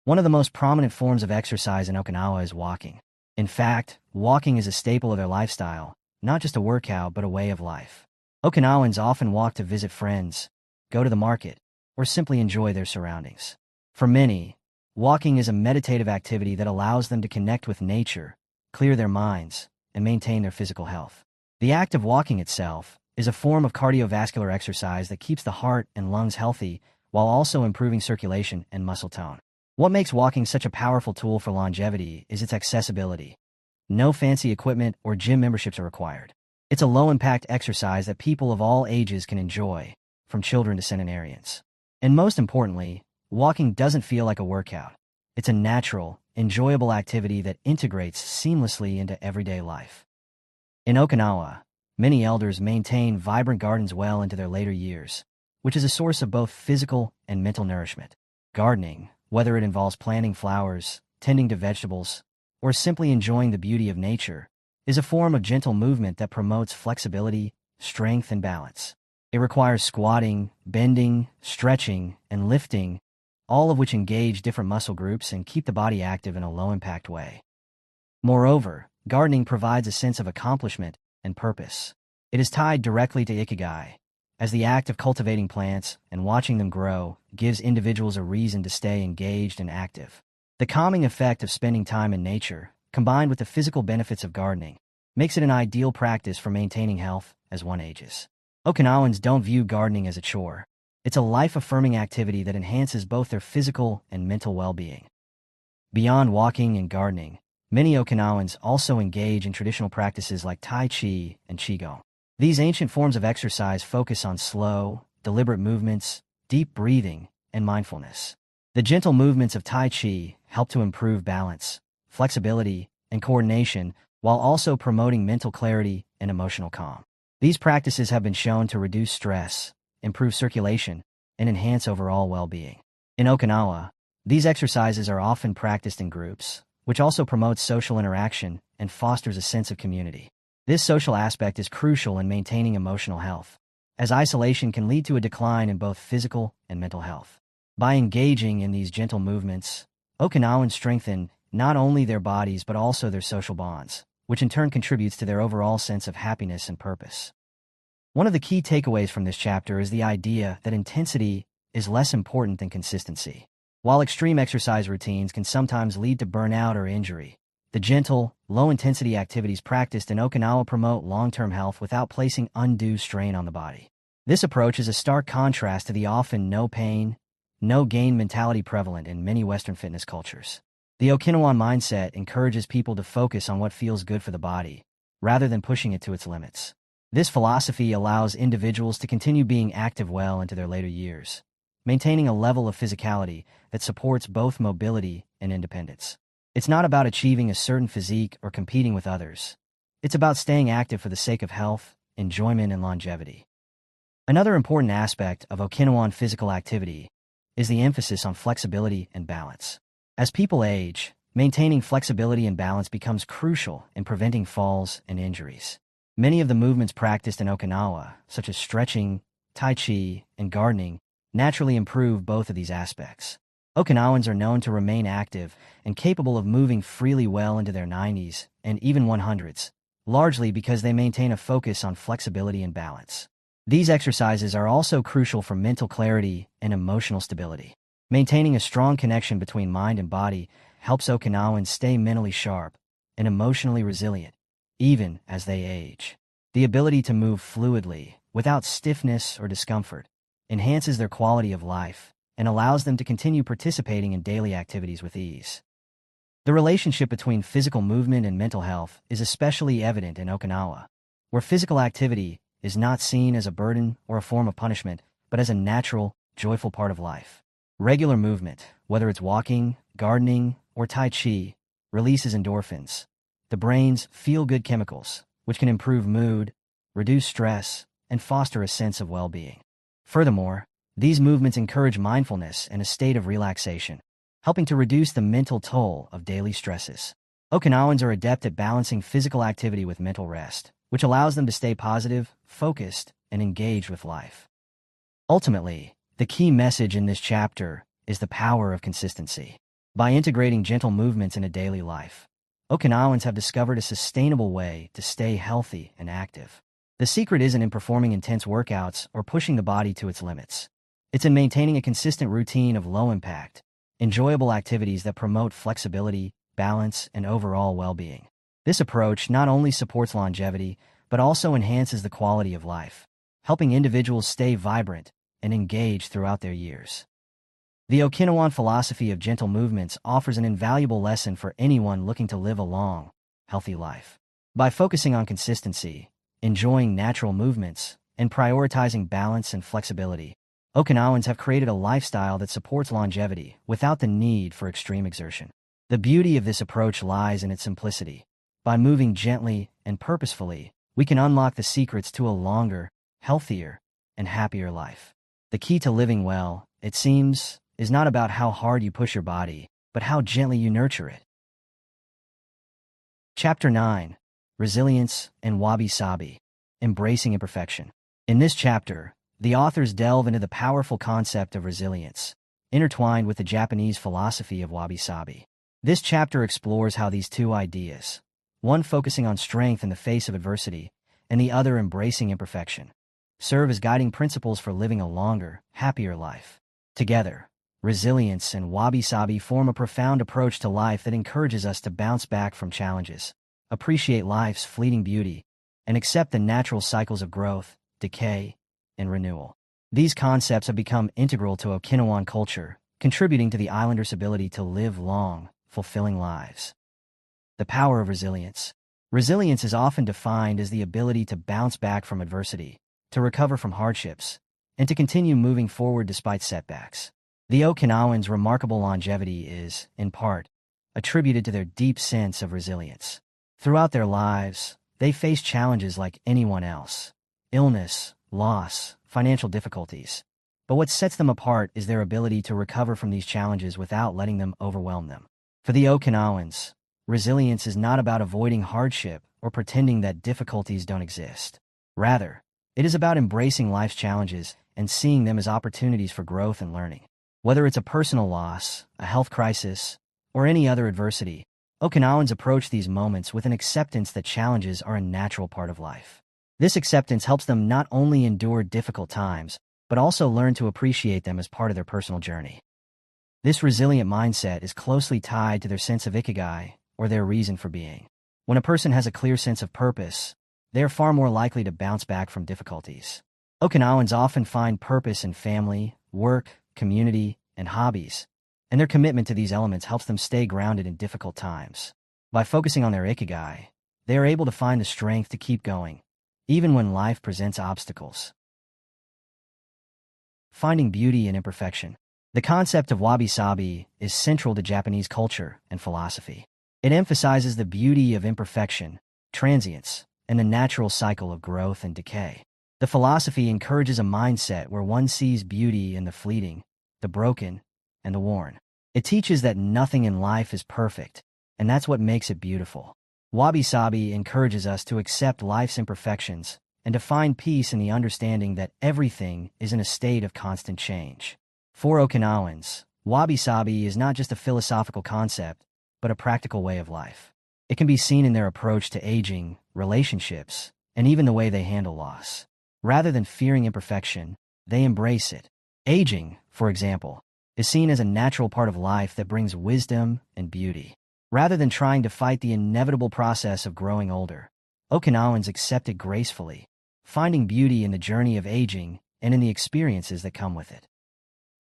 One of the most prominent forms of exercise in Okinawa is walking. In fact, walking is a staple of their lifestyle, not just a workout but a way of life. Okinawans often walk to visit friends, go to the market, or simply enjoy their surroundings. For many, walking is a meditative activity that allows them to connect with nature, clear their minds, and maintain their physical health. The act of walking itself is a form of cardiovascular exercise that keeps the heart and lungs healthy while also improving circulation and muscle tone. What makes walking such a powerful tool for longevity is its accessibility. No fancy equipment or gym memberships are required. It's a low-impact exercise that people of all ages can enjoy, from children to centenarians. And most importantly, walking doesn't feel like a workout. It's a natural, enjoyable activity that integrates seamlessly into everyday life. In Okinawa, many elders maintain vibrant gardens well into their later years, which is a source of both physical and mental nourishment. Gardening, whether it involves planting flowers, tending to vegetables, or simply enjoying the beauty of nature, is a form of gentle movement that promotes flexibility, strength, and balance. It requires squatting, bending, stretching, and lifting, all of which engage different muscle groups and keep the body active in a low-impact way. Moreover, gardening provides a sense of accomplishment and purpose. It is tied directly to Ikigai, as the act of cultivating plants and watching them grow gives individuals a reason to stay engaged and active. The calming effect of spending time in nature, combined with the physical benefits of gardening, makes it an ideal practice for maintaining health as one ages. Okinawans don't view gardening as a chore. It's a life-affirming activity that enhances both their physical and mental well-being. Beyond walking and gardening, many Okinawans also engage in traditional practices like Tai Chi and Qigong. These ancient forms of exercise focus on slow, deliberate movements, deep breathing, and mindfulness. The gentle movements of Tai Chi help to improve balance, flexibility, and coordination while also promoting mental clarity and emotional calm. These practices have been shown to reduce stress, improve circulation, and enhance overall well-being. In Okinawa, these exercises are often practiced in groups, which also promotes social interaction and fosters a sense of community. This social aspect is crucial in maintaining emotional health, as isolation can lead to a decline in both physical and mental health. By engaging in these gentle movements, Okinawans strengthen not only their bodies but also their social bonds, which in turn contributes to their overall sense of happiness and purpose. One of the key takeaways from this chapter is the idea that intensity is less important than consistency. While extreme exercise routines can sometimes lead to burnout or injury, the gentle, low-intensity activities practiced in Okinawa promote long-term health without placing undue strain on the body. This approach is a stark contrast to the often no-pain, no-gain mentality prevalent in many Western fitness cultures. The Okinawan mindset encourages people to focus on what feels good for the body, rather than pushing it to its limits. This philosophy allows individuals to continue being active well into their later years, maintaining a level of physicality that supports both mobility and independence. It's not about achieving a certain physique or competing with others. It's about staying active for the sake of health, enjoyment, and longevity. Another important aspect of Okinawan physical activity is the emphasis on flexibility and balance. As people age, maintaining flexibility and balance becomes crucial in preventing falls and injuries. Many of the movements practiced in Okinawa, such as stretching, Tai Chi, and gardening, naturally improve both of these aspects. Okinawans are known to remain active and capable of moving freely well into their 90s and even 100s, largely because they maintain a focus on flexibility and balance. These exercises are also crucial for mental clarity and emotional stability. Maintaining a strong connection between mind and body helps Okinawans stay mentally sharp and emotionally resilient, even as they age. The ability to move fluidly, without stiffness or discomfort, enhances their quality of life and allows them to continue participating in daily activities with ease. The relationship between physical movement and mental health is especially evident in Okinawa, where physical activity is not seen as a burden or a form of punishment, but as a natural, joyful part of life. Regular movement, whether it's walking, gardening, or Tai Chi, releases endorphins, the brain's feel-good chemicals, which can improve mood, reduce stress, and foster a sense of well-being. Furthermore, these movements encourage mindfulness and a state of relaxation, helping to reduce the mental toll of daily stresses. Okinawans are adept at balancing physical activity with mental rest, which allows them to stay positive, focused, and engaged with life. Ultimately, the key message in this chapter is the power of consistency. By integrating gentle movements into daily life, Okinawans have discovered a sustainable way to stay healthy and active. The secret isn't in performing intense workouts or pushing the body to its limits. It's in maintaining a consistent routine of low-impact, enjoyable activities that promote flexibility, balance, and overall well-being. This approach not only supports longevity, but also enhances the quality of life, helping individuals stay vibrant and engaged throughout their years. The Okinawan philosophy of gentle movements offers an invaluable lesson for anyone looking to live a long, healthy life. By focusing on consistency, enjoying natural movements, and prioritizing balance and flexibility, Okinawans have created a lifestyle that supports longevity without the need for extreme exertion. The beauty of this approach lies in its simplicity. By moving gently and purposefully, we can unlock the secrets to a longer, healthier, and happier life. The key to living well, it seems, is not about how hard you push your body, but how gently you nurture it. Chapter 9. Resilience and Wabi-Sabi. Embracing Imperfection. In this chapter, the authors delve into the powerful concept of resilience, intertwined with the Japanese philosophy of Wabi-Sabi. This chapter explores how these two ideas, one focusing on strength in the face of adversity, and the other embracing imperfection, serve as guiding principles for living a longer, happier life. Together, resilience and wabi-sabi form a profound approach to life that encourages us to bounce back from challenges, appreciate life's fleeting beauty, and accept the natural cycles of growth, decay, and renewal. These concepts have become integral to Okinawan culture, contributing to the islanders' ability to live long, fulfilling lives. The power of resilience. Resilience is often defined as the ability to bounce back from adversity, to recover from hardships, and to continue moving forward despite setbacks. The Okinawans' remarkable longevity is, in part, attributed to their deep sense of resilience. Throughout their lives, they face challenges like anyone else: illness, loss, financial difficulties. But what sets them apart is their ability to recover from these challenges without letting them overwhelm them. For the Okinawans, resilience is not about avoiding hardship or pretending that difficulties don't exist. Rather, it is about embracing life's challenges and seeing them as opportunities for growth and learning. Whether it's a personal loss, a health crisis, or any other adversity, Okinawans approach these moments with an acceptance that challenges are a natural part of life. This acceptance helps them not only endure difficult times, but also learn to appreciate them as part of their personal journey. This resilient mindset is closely tied to their sense of Ikigai, or their reason for being. When a person has a clear sense of purpose, they are far more likely to bounce back from difficulties. Okinawans often find purpose in family, work, community, and hobbies, and their commitment to these elements helps them stay grounded in difficult times. By focusing on their Ikigai, they are able to find the strength to keep going, even when life presents obstacles. Finding beauty in imperfection. The concept of wabi-sabi is central to Japanese culture and philosophy. It emphasizes the beauty of imperfection, transience, and the natural cycle of growth and decay. The philosophy encourages a mindset where one sees beauty in the fleeting, the broken, and the worn. It teaches that nothing in life is perfect, and that's what makes it beautiful. Wabi-sabi encourages us to accept life's imperfections and to find peace in the understanding that everything is in a state of constant change. For Okinawans, wabi-sabi is not just a philosophical concept, but a practical way of life. It can be seen in their approach to aging, relationships, and even the way they handle loss. Rather than fearing imperfection, they embrace it. Aging, for example, is seen as a natural part of life that brings wisdom and beauty. Rather than trying to fight the inevitable process of growing older, Okinawans accept it gracefully, finding beauty in the journey of aging and in the experiences that come with it.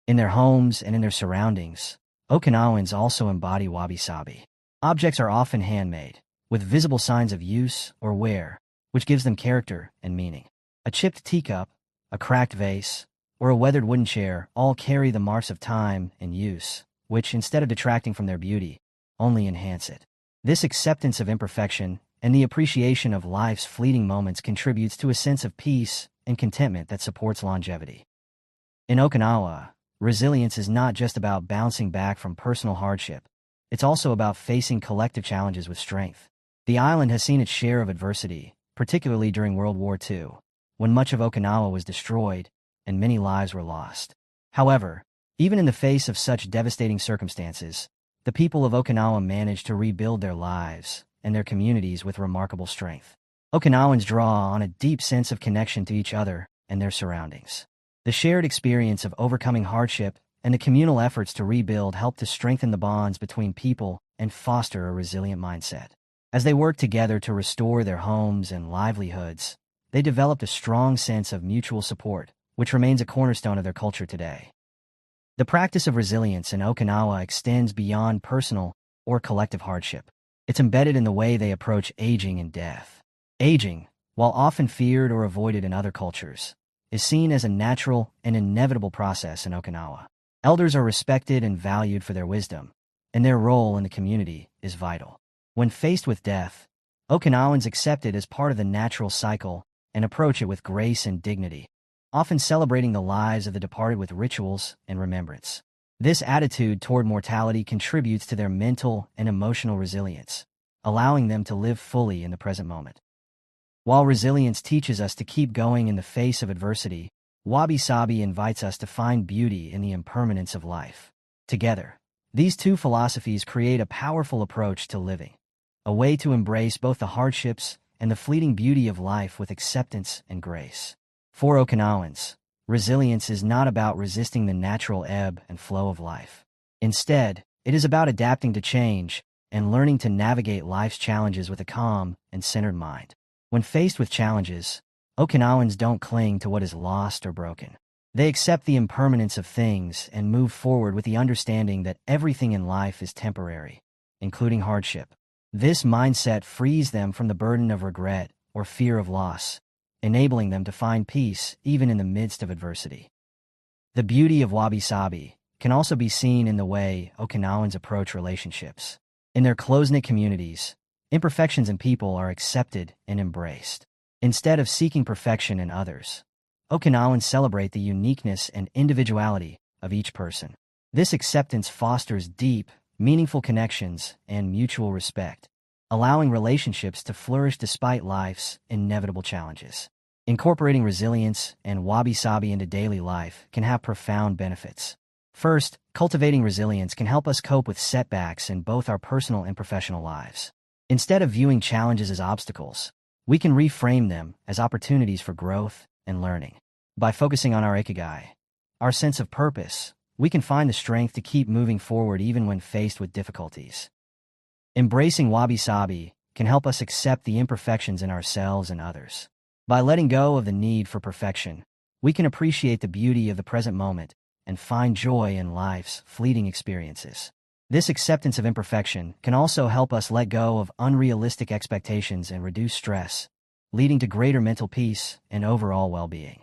In their homes and in their surroundings, Okinawans also embody wabi-sabi. Objects are often handmade, with visible signs of use or wear, which gives them character and meaning. A chipped teacup, a cracked vase, or a weathered wooden chair all carry the marks of time and use, which, instead of detracting from their beauty, only enhance it. This acceptance of imperfection and the appreciation of life's fleeting moments contributes to a sense of peace and contentment that supports longevity. In Okinawa, resilience is not just about bouncing back from personal hardship. It's also about facing collective challenges with strength. The island has seen its share of adversity, particularly during World War II, when much of Okinawa was destroyed and many lives were lost. However, even in the face of such devastating circumstances, the people of Okinawa managed to rebuild their lives and their communities with remarkable strength. Okinawans draw on a deep sense of connection to each other and their surroundings. The shared experience of overcoming hardship and the communal efforts to rebuild help to strengthen the bonds between people and foster a resilient mindset. As they work together to restore their homes and livelihoods, they developed a strong sense of mutual support, which remains a cornerstone of their culture today. The practice of resilience in Okinawa extends beyond personal or collective hardship. It's embedded in the way they approach aging and death. Aging, while often feared or avoided in other cultures, is seen as a natural and inevitable process in Okinawa. Elders are respected and valued for their wisdom, and their role in the community is vital. When faced with death, Okinawans accept it as part of the natural cycle and approach it with grace and dignity, often celebrating the lives of the departed with rituals and remembrance. This attitude toward mortality contributes to their mental and emotional resilience, allowing them to live fully in the present moment. While resilience teaches us to keep going in the face of adversity, wabi-sabi invites us to find beauty in the impermanence of life. Together, these two philosophies create a powerful approach to living, a way to embrace both the hardships and the fleeting beauty of life with acceptance and grace. For Okinawans, resilience is not about resisting the natural ebb and flow of life. Instead, it is about adapting to change and learning to navigate life's challenges with a calm and centered mind. When faced with challenges, Okinawans don't cling to what is lost or broken. They accept the impermanence of things and move forward with the understanding that everything in life is temporary, including hardship. This mindset frees them from the burden of regret or fear of loss, enabling them to find peace even in the midst of adversity. The beauty of wabi-sabi can also be seen in the way Okinawans approach relationships. In their close-knit communities, imperfections in people are accepted and embraced. Instead of seeking perfection in others, Okinawans celebrate the uniqueness and individuality of each person. This acceptance fosters deep, meaningful connections and mutual respect, allowing relationships to flourish despite life's inevitable challenges. Incorporating resilience and wabi-sabi into daily life can have profound benefits. First, cultivating resilience can help us cope with setbacks in both our personal and professional lives. Instead of viewing challenges as obstacles, we can reframe them as opportunities for growth and learning. By focusing on our Ikigai, our sense of purpose, we can find the strength to keep moving forward even when faced with difficulties. Embracing wabi-sabi can help us accept the imperfections in ourselves and others. By letting go of the need for perfection, we can appreciate the beauty of the present moment and find joy in life's fleeting experiences. This acceptance of imperfection can also help us let go of unrealistic expectations and reduce stress, leading to greater mental peace and overall well-being.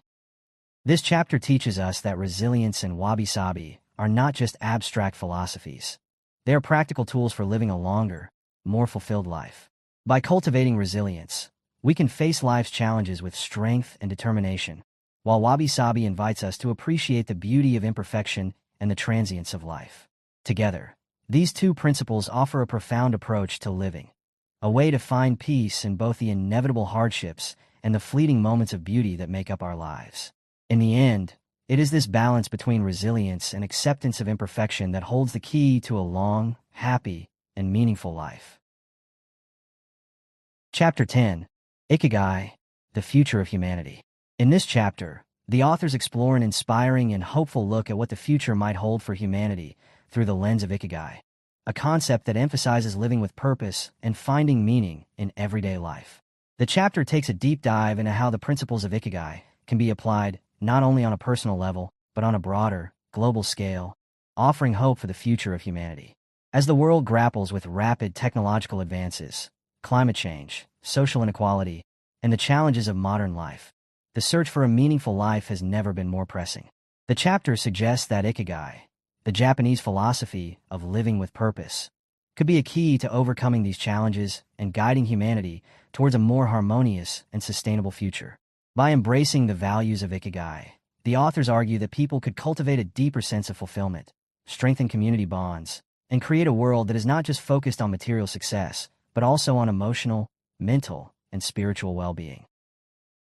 This chapter teaches us that resilience and wabi-sabi are not just abstract philosophies. They are practical tools for living a longer, more fulfilled life. By cultivating resilience, we can face life's challenges with strength and determination, while wabi-sabi invites us to appreciate the beauty of imperfection and the transience of life. Together, these two principles offer a profound approach to living, a way to find peace in both the inevitable hardships and the fleeting moments of beauty that make up our lives. In the end, it is this balance between resilience and acceptance of imperfection that holds the key to a long, happy, and meaningful life. Chapter 10. Ikigai, the Future of Humanity. In this chapter, the authors explore an inspiring and hopeful look at what the future might hold for humanity through the lens of Ikigai, a concept that emphasizes living with purpose and finding meaning in everyday life. The chapter takes a deep dive into how the principles of Ikigai can be applied not only on a personal level, but on a broader, global scale, offering hope for the future of humanity. As the world grapples with rapid technological advances, climate change, social inequality, and the challenges of modern life, the search for a meaningful life has never been more pressing. The chapter suggests that Ikigai, the Japanese philosophy of living with purpose, could be a key to overcoming these challenges and guiding humanity towards a more harmonious and sustainable future. By embracing the values of Ikigai, the authors argue that people could cultivate a deeper sense of fulfillment, strengthen community bonds, and create a world that is not just focused on material success, but also on emotional, mental, and spiritual well-being.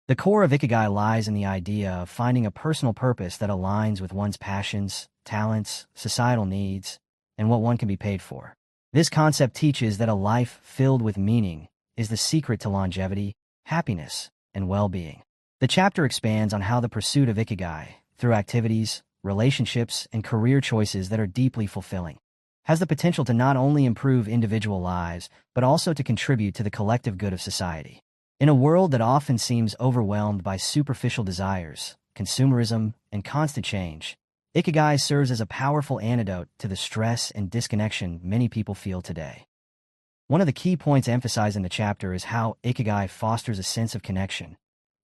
The core of Ikigai lies in the idea of finding a personal purpose that aligns with one's passions, talents, societal needs, and what one can be paid for. This concept teaches that a life filled with meaning is the secret to longevity, happiness, and well-being. The chapter expands on how the pursuit of Ikigai, through activities, relationships, and career choices that are deeply fulfilling, has the potential to not only improve individual lives, but also to contribute to the collective good of society. In a world that often seems overwhelmed by superficial desires, consumerism, and constant change, Ikigai serves as a powerful antidote to the stress and disconnection many people feel today. One of the key points emphasized in the chapter is how Ikigai fosters a sense of connection,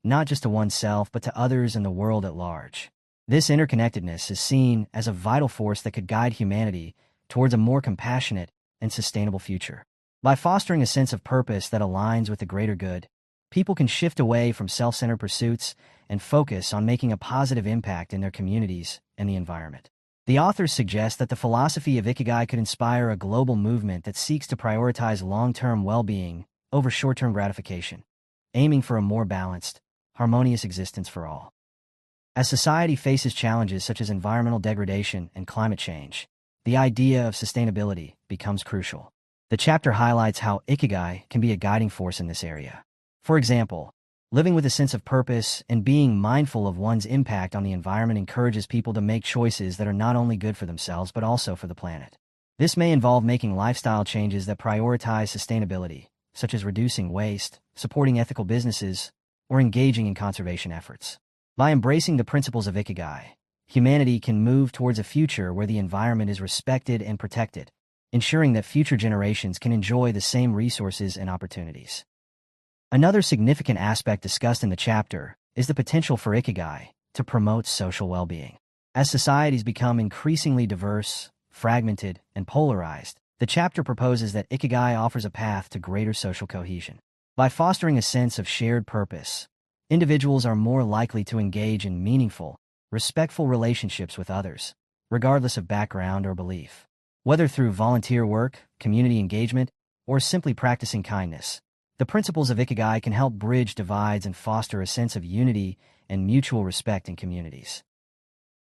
not just to oneself but to others and the world at large. This interconnectedness is seen as a vital force that could guide humanity towards a more compassionate and sustainable future. By fostering a sense of purpose that aligns with the greater good, people can shift away from self-centered pursuits and focus on making a positive impact in their communities and the environment. The authors suggest that the philosophy of Ikigai could inspire a global movement that seeks to prioritize long-term well-being over short-term gratification, aiming for a more balanced, harmonious existence for all. As society faces challenges such as environmental degradation and climate change, the idea of sustainability becomes crucial. The chapter highlights how Ikigai can be a guiding force in this area. For example, living with a sense of purpose and being mindful of one's impact on the environment encourages people to make choices that are not only good for themselves but also for the planet. This may involve making lifestyle changes that prioritize sustainability, such as reducing waste, supporting ethical businesses, or engaging in conservation efforts. By embracing the principles of Ikigai, humanity can move towards a future where the environment is respected and protected, ensuring that future generations can enjoy the same resources and opportunities. Another significant aspect discussed in the chapter is the potential for Ikigai to promote social well-being. As societies become increasingly diverse, fragmented, and polarized, the chapter proposes that Ikigai offers a path to greater social cohesion. By fostering a sense of shared purpose, individuals are more likely to engage in meaningful, respectful relationships with others, regardless of background or belief. Whether through volunteer work, community engagement, or simply practicing kindness, the principles of Ikigai can help bridge divides and foster a sense of unity and mutual respect in communities.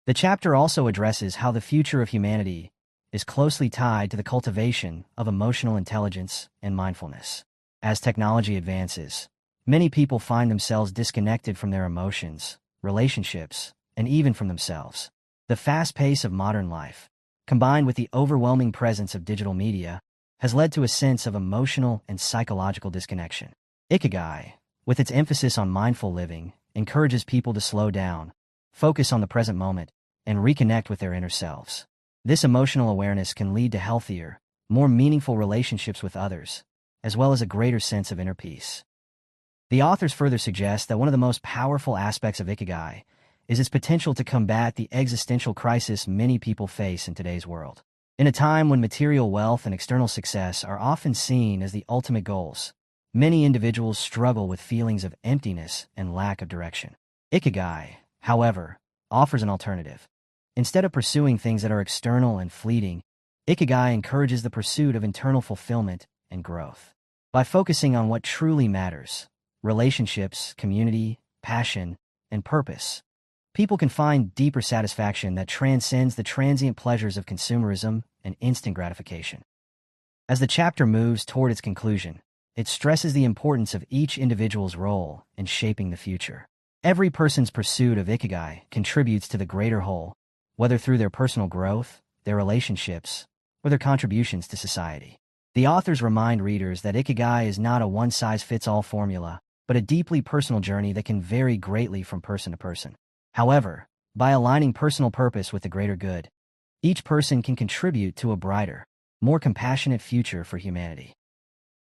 The chapter also addresses how the future of humanity is closely tied to the cultivation of emotional intelligence and mindfulness. As technology advances, many people find themselves disconnected from their emotions, relationships, and even from themselves. The fast pace of modern life, combined with the overwhelming presence of digital media, has led to a sense of emotional and psychological disconnection. Ikigai, with its emphasis on mindful living, encourages people to slow down, focus on the present moment, and reconnect with their inner selves. This emotional awareness can lead to healthier, more meaningful relationships with others, as well as a greater sense of inner peace. The authors further suggest that one of the most powerful aspects of Ikigai is its potential to combat the existential crisis many people face in today's world. In a time when material wealth and external success are often seen as the ultimate goals, many individuals struggle with feelings of emptiness and lack of direction. Ikigai, however, offers an alternative. Instead of pursuing things that are external and fleeting, Ikigai encourages the pursuit of internal fulfillment and growth. By focusing on what truly matters, relationships, community, passion, and purpose, people can find deeper satisfaction that transcends the transient pleasures of consumerism and instant gratification. As the chapter moves toward its conclusion, it stresses the importance of each individual's role in shaping the future. Every person's pursuit of Ikigai contributes to the greater whole, whether through their personal growth, their relationships, or their contributions to society. The authors remind readers that Ikigai is not a one-size-fits-all formula, but a deeply personal journey that can vary greatly from person to person. However, by aligning personal purpose with the greater good, each person can contribute to a brighter, more compassionate future for humanity.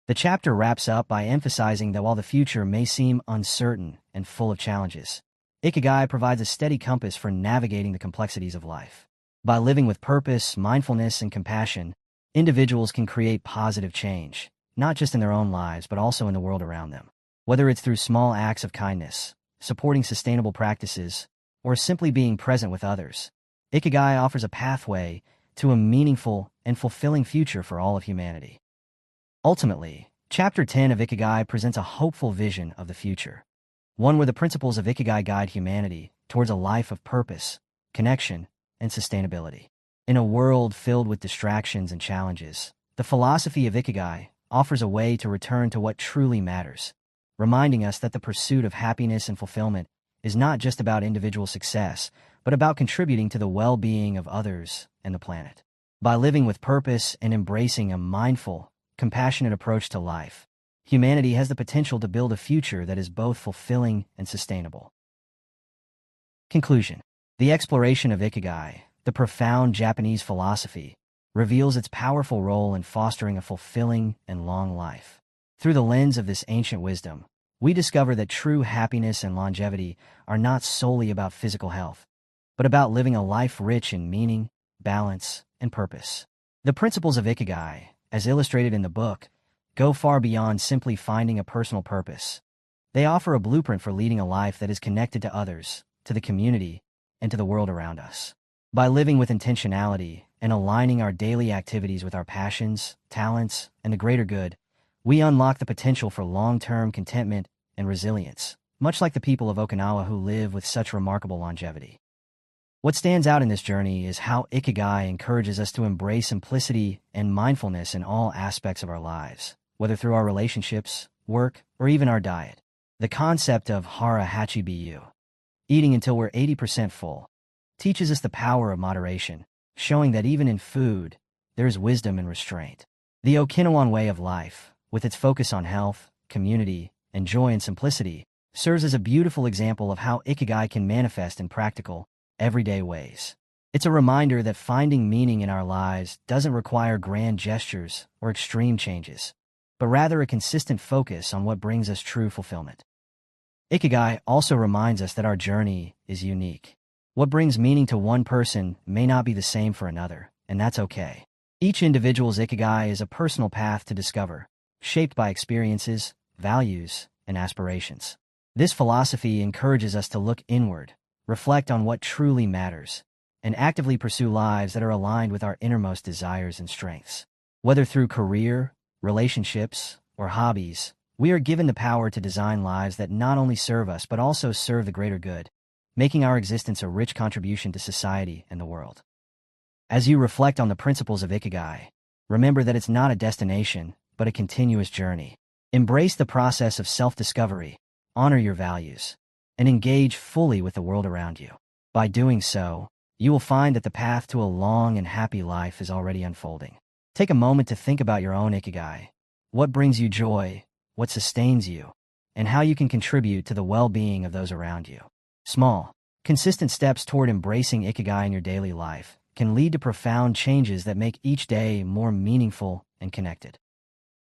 The chapter wraps up by emphasizing that while the future may seem uncertain and full of challenges, Ikigai provides a steady compass for navigating the complexities of life. By living with purpose, mindfulness, and compassion, individuals can create positive change, not just in their own lives, but also in the world around them. Whether it's through small acts of kindness, supporting sustainable practices, or simply being present with others, Ikigai offers a pathway to a meaningful and fulfilling future for all of humanity. Ultimately, Chapter 10 of Ikigai presents a hopeful vision of the future, one where the principles of Ikigai guide humanity towards a life of purpose, connection, and sustainability. In a world filled with distractions and challenges, the philosophy of Ikigai offers a way to return to what truly matters, reminding us that the pursuit of happiness and fulfillment is not just about individual success, but about contributing to the well-being of others and the planet. By living with purpose and embracing a mindful, compassionate approach to life, humanity has the potential to build a future that is both fulfilling and sustainable. Conclusion. The exploration of Ikigai, the profound Japanese philosophy, reveals its powerful role in fostering a fulfilling and long life. Through the lens of this ancient wisdom, we discover that true happiness and longevity are not solely about physical health, but about living a life rich in meaning, balance, and purpose. The principles of Ikigai, as illustrated in the book, go far beyond simply finding a personal purpose. They offer a blueprint for leading a life that is connected to others, to the community, and to the world around us. By living with intentionality and aligning our daily activities with our passions, talents, and the greater good, we unlock the potential for long-term contentment and resilience, much like the people of Okinawa who live with such remarkable longevity. What stands out in this journey is how Ikigai encourages us to embrace simplicity and mindfulness in all aspects of our lives, whether through our relationships, work, or even our diet. The concept of hara hachi biyu, eating until we're 80% full, teaches us the power of moderation, showing that even in food, there is wisdom and restraint. The Okinawan way of life, with its focus on health, community, and joy and simplicity, serves as a beautiful example of how Ikigai can manifest in practical, everyday ways. It's a reminder that finding meaning in our lives doesn't require grand gestures or extreme changes, but rather a consistent focus on what brings us true fulfillment. Ikigai also reminds us that our journey is unique. What brings meaning to one person may not be the same for another, and that's okay. Each individual's Ikigai is a personal path to discover, shaped by experiences, values, and aspirations. This philosophy encourages us to look inward, reflect on what truly matters, and actively pursue lives that are aligned with our innermost desires and strengths. Whether through career, relationships, or hobbies, we are given the power to design lives that not only serve us but also serve the greater good, making our existence a rich contribution to society and the world. As you reflect on the principles of Ikigai, remember that it's not a destination, but a continuous journey. Embrace the process of self-discovery, honor your values, and engage fully with the world around you. By doing so, you will find that the path to a long and happy life is already unfolding. Take a moment to think about your own Ikigai. What brings you joy, what sustains you, and how you can contribute to the well-being of those around you. Small, consistent steps toward embracing Ikigai in your daily life can lead to profound changes that make each day more meaningful and connected.